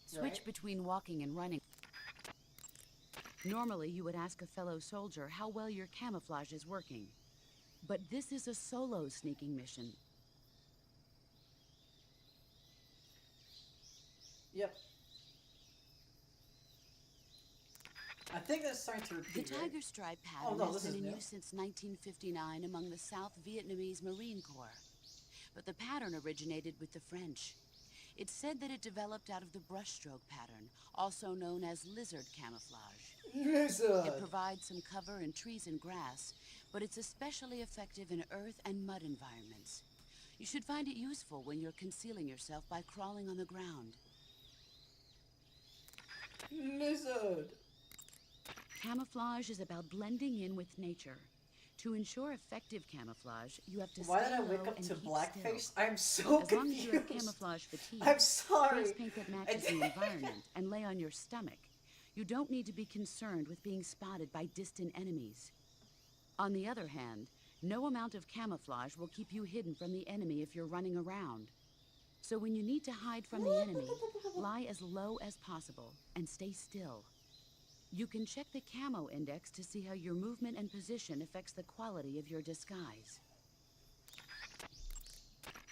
Switch Right. between walking and running. Normally, you would ask a fellow soldier how well your camouflage is working. But this is a solo sneaking mission. Yep. I think that's starting to The repeat, right? tiger stripe pattern no, has this been is in new. use since 1959 among the South Vietnamese Marine Corps. But the pattern originated with the French. It's said that it developed out of the brushstroke pattern, also known as lizard camouflage. Lizard! It provides some cover in trees and grass, but it's especially effective in earth and mud environments. You should find it useful when you're concealing yourself by crawling on the ground. Lizard! Camouflage is about blending in with nature. To ensure effective camouflage, you have to Why stay did I low wake up and to keep blackface? still. I'm so As long as you have confused. camouflage fatigue, I'm sorry. face paint that matches the environment, and lay on your stomach, you don't need to be concerned with being spotted by distant enemies. On the other hand, no amount of camouflage will keep you hidden from the enemy if you're running around. So when you need to hide from the enemy, lie as low as possible and stay still. You can check the camo index to see how your movement and position affects the quality of your disguise.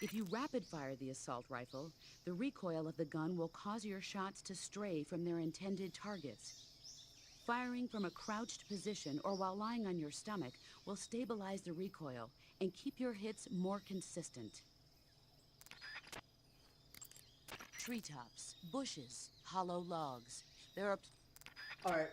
If you rapid fire the assault rifle, the recoil of the gun will cause your shots to stray from their intended targets. Firing from a crouched position or while lying on your stomach will stabilize the recoil and keep your hits more consistent. Treetops, bushes, hollow logs. There are Alright.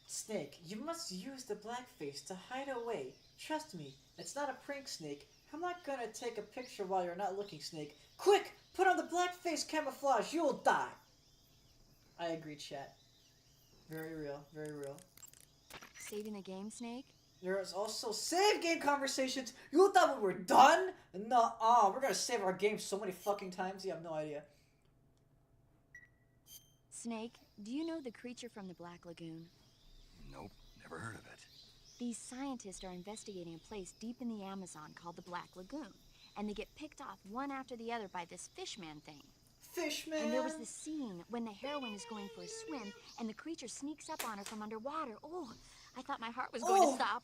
Snake, you must use the blackface to hide away. Trust me, it's not a prank, Snake. I'm not gonna take a picture while you're not looking, Snake. Quick! Put on the blackface camouflage, you'll die! I agree, chat. Very real, very real. Saving the game, Snake? There is also save game conversations. You thought we were done? Nuh-uh, we're gonna save our game so many fucking times. You have no idea. Snake, do you know the creature from the Black Lagoon? Nope, never heard of it. These scientists are investigating a place deep in the Amazon called the Black Lagoon, and they get picked off one after the other by this fishman thing. Fishman! And there was this scene when the heroine is going for a swim, and the creature sneaks up on her from underwater. Oh, I thought my heart was going to stop.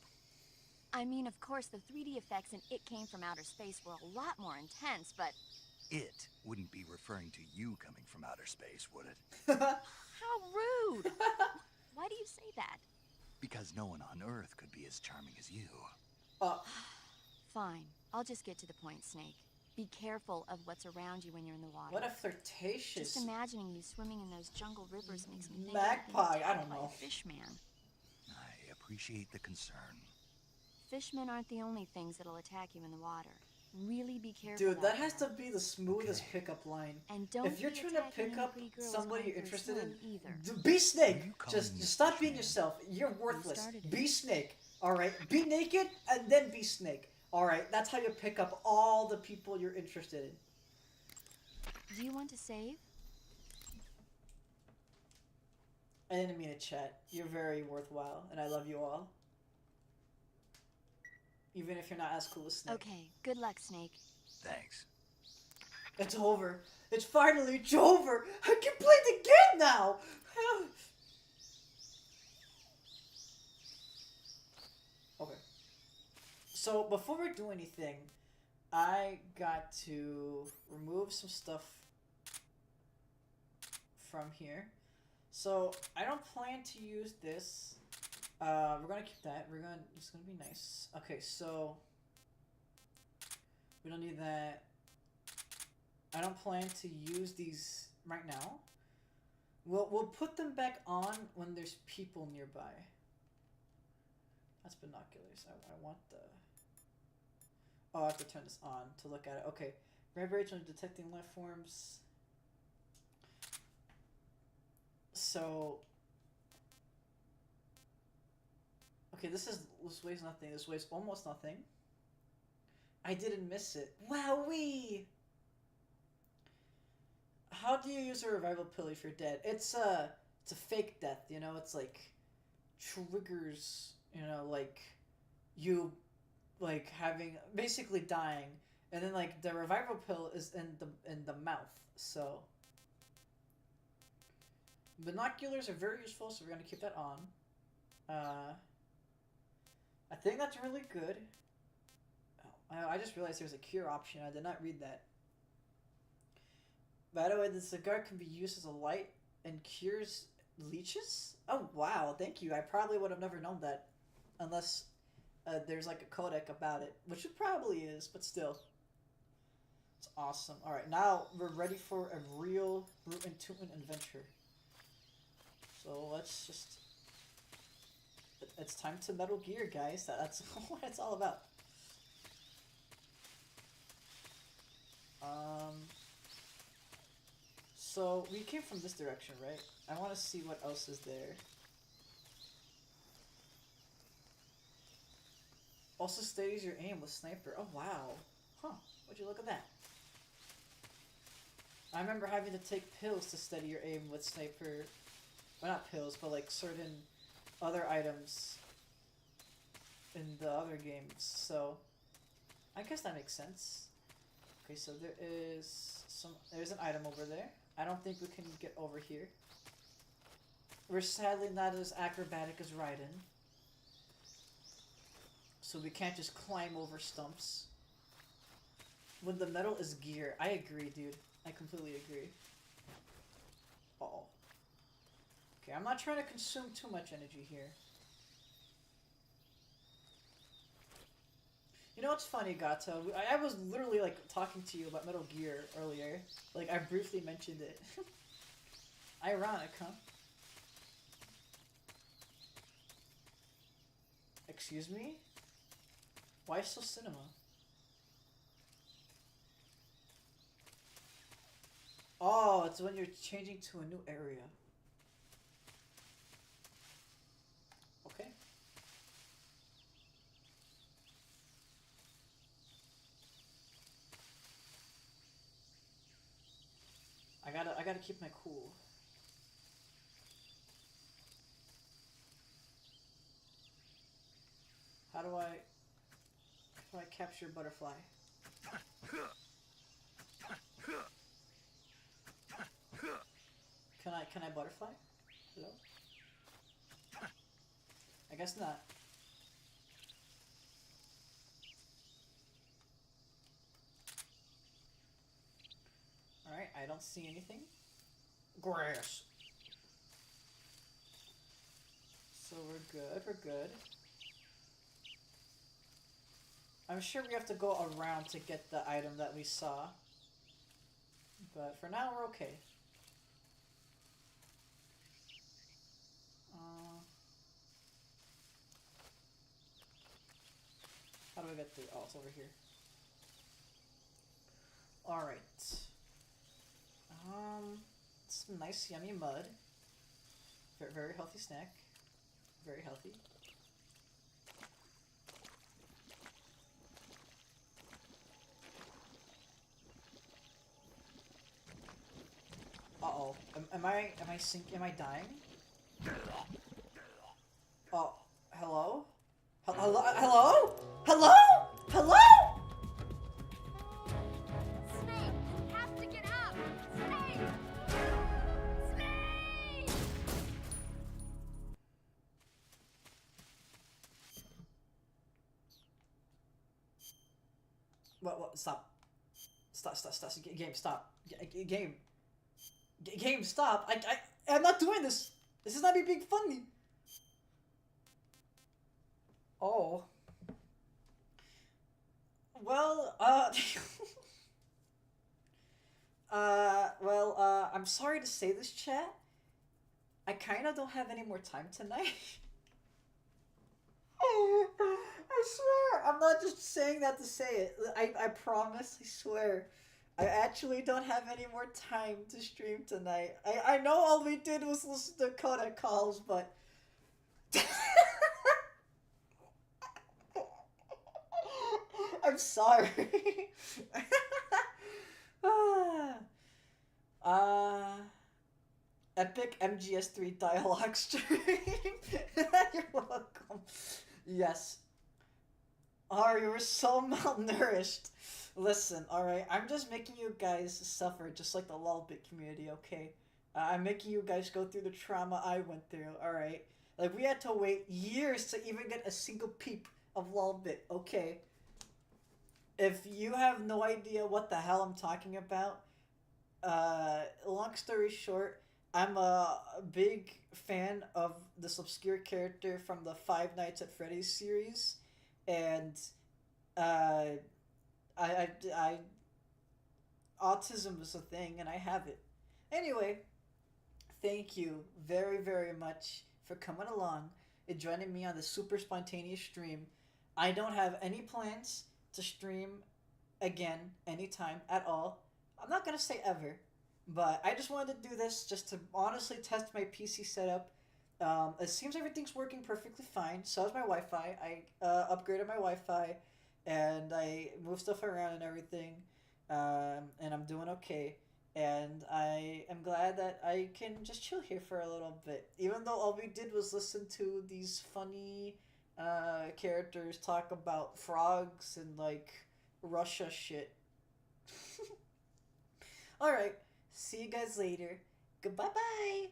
I mean, of course, the 3D effects in It Came From Outer Space were a lot more intense, but... It wouldn't be referring to you coming from outer space, would it? How rude! Why do you say that? Because no one on Earth could be as charming as you. Fine. I'll just get to the point, Snake. Be careful of what's around you when you're in the water. What a flirtatious... Just imagining you swimming in those jungle rivers makes me think magpie, I don't like know. a fishman. I appreciate the concern. Fishmen aren't the only things that'll attack you in the water. Really be careful. Dude, that out has there. to be the smoothest pickup line. And don't If you're be trying to attacking pick any up pretty girls somebody going you're for a interested swim in, either. be Snake! Are you calling Just me stop being fishman? yourself. You're worthless. started it. Be Snake, alright? Be naked and then be Snake. Alright, that's how you pick up all the people you're interested in. Do you want to save? I didn't mean to chat. You're very worthwhile, and I love you all. Even if you're not as cool as Snake. Okay, good luck, Snake. Thanks. It's over. It's finally over. I can play the game now. Okay. So before we do anything, I got to remove some stuff from here. So I don't plan to use this. We're gonna keep that. It's gonna be nice. Okay, so we don't need that. I don't plan to use these right now. We'll put them back on when there's people nearby. That's binoculars. I want the... Oh, I have to turn this on to look at it. Okay. Vibrates when detecting life forms. So... Okay, this weighs nothing. This weighs almost nothing. I didn't miss it. Wowee! How do you use a revival pill if you're dead? It's a fake death, you know? It's like triggers, you know, like you like having basically dying, and then like the revival pill is in the mouth. So binoculars are very useful, so we're gonna keep that on. I think that's really good. Oh, I just realized there's a cure option. I did not read that. By the way, the cigar can be used as a light and cures leeches? Oh, wow. Thank you. I probably would have never known that. Unless there's like a codec about it. Which it probably is, but still. It's awesome. Alright, now we're ready for a real root and tootin' adventure. So let's just... It's time to Metal Gear, guys. That's what it's all about. So, we came from this direction, right? I want to see what else is there. Also steadies your aim with sniper. Oh, wow. Huh. Would you look at that? I remember having to take pills to steady your aim with sniper. Well, not pills, but like certain other items in the other games. So, I guess that makes sense. Okay, so there's an item over there. I don't think we can get over here. We're sadly not as acrobatic as Raiden. So we can't just climb over stumps. When the metal is gear. I agree, dude. I completely agree. Uh-oh. Okay, I'm not trying to consume too much energy here. You know what's funny, Gato? I was literally like talking to you about Metal Gear earlier. Like I briefly mentioned it. Ironic, huh? Excuse me? Why so cinema? Oh, it's when you're changing to a new area. Okay. I gotta keep my cool. How do I capture butterfly? Can I butterfly? Hello? I guess not. Alright, I don't see anything. Grass. So we're good. I'm sure we have to go around to get the item that we saw. But for now, we're okay. How do I get through? Oh, it's over here. Alright. Some nice yummy mud. Very healthy snack. Very healthy. Uh-oh. Am I dying? Oh, hello? Hello? Hello? Hello? Snake, you have to get up! Snake! Snake! What? Stop. Stop. Game, stop. Game. Game, stop. I'm not doing this. This is not me being funny. Oh. Well, I'm sorry to say this, chat. I kind of don't have any more time tonight. I swear, I'm not just saying that to say it. I promise, I swear. I actually don't have any more time to stream tonight. I know all we did was listen to codec calls, but... I'm sorry. Epic MGS3 dialogue stream. You're welcome. Yes. Oh, you were so malnourished. Listen, alright, I'm just making you guys suffer just like the LOLbit community, okay? I'm making you guys go through the trauma I went through, alright? Like, we had to wait years to even get a single peep of LOLbit, okay? If you have no idea what the hell I'm talking about, long story short, I'm a big fan of this obscure character from the Five Nights at Freddy's series, and I autism is a thing, and I have it. Anyway, thank you very, very much for coming along and joining me on this super spontaneous stream. I don't have any plans to stream again anytime at all. I'm not gonna say ever, but I just wanted to do this just to honestly test my PC setup. It seems everything's working perfectly fine. So is my Wi-Fi. I upgraded my Wi-Fi, and I moved stuff around and everything, and I'm doing okay. And I am glad that I can just chill here for a little bit, even though all we did was listen to these funny characters talk about frogs and like Russia shit. Alright, see you guys later. Goodbye bye.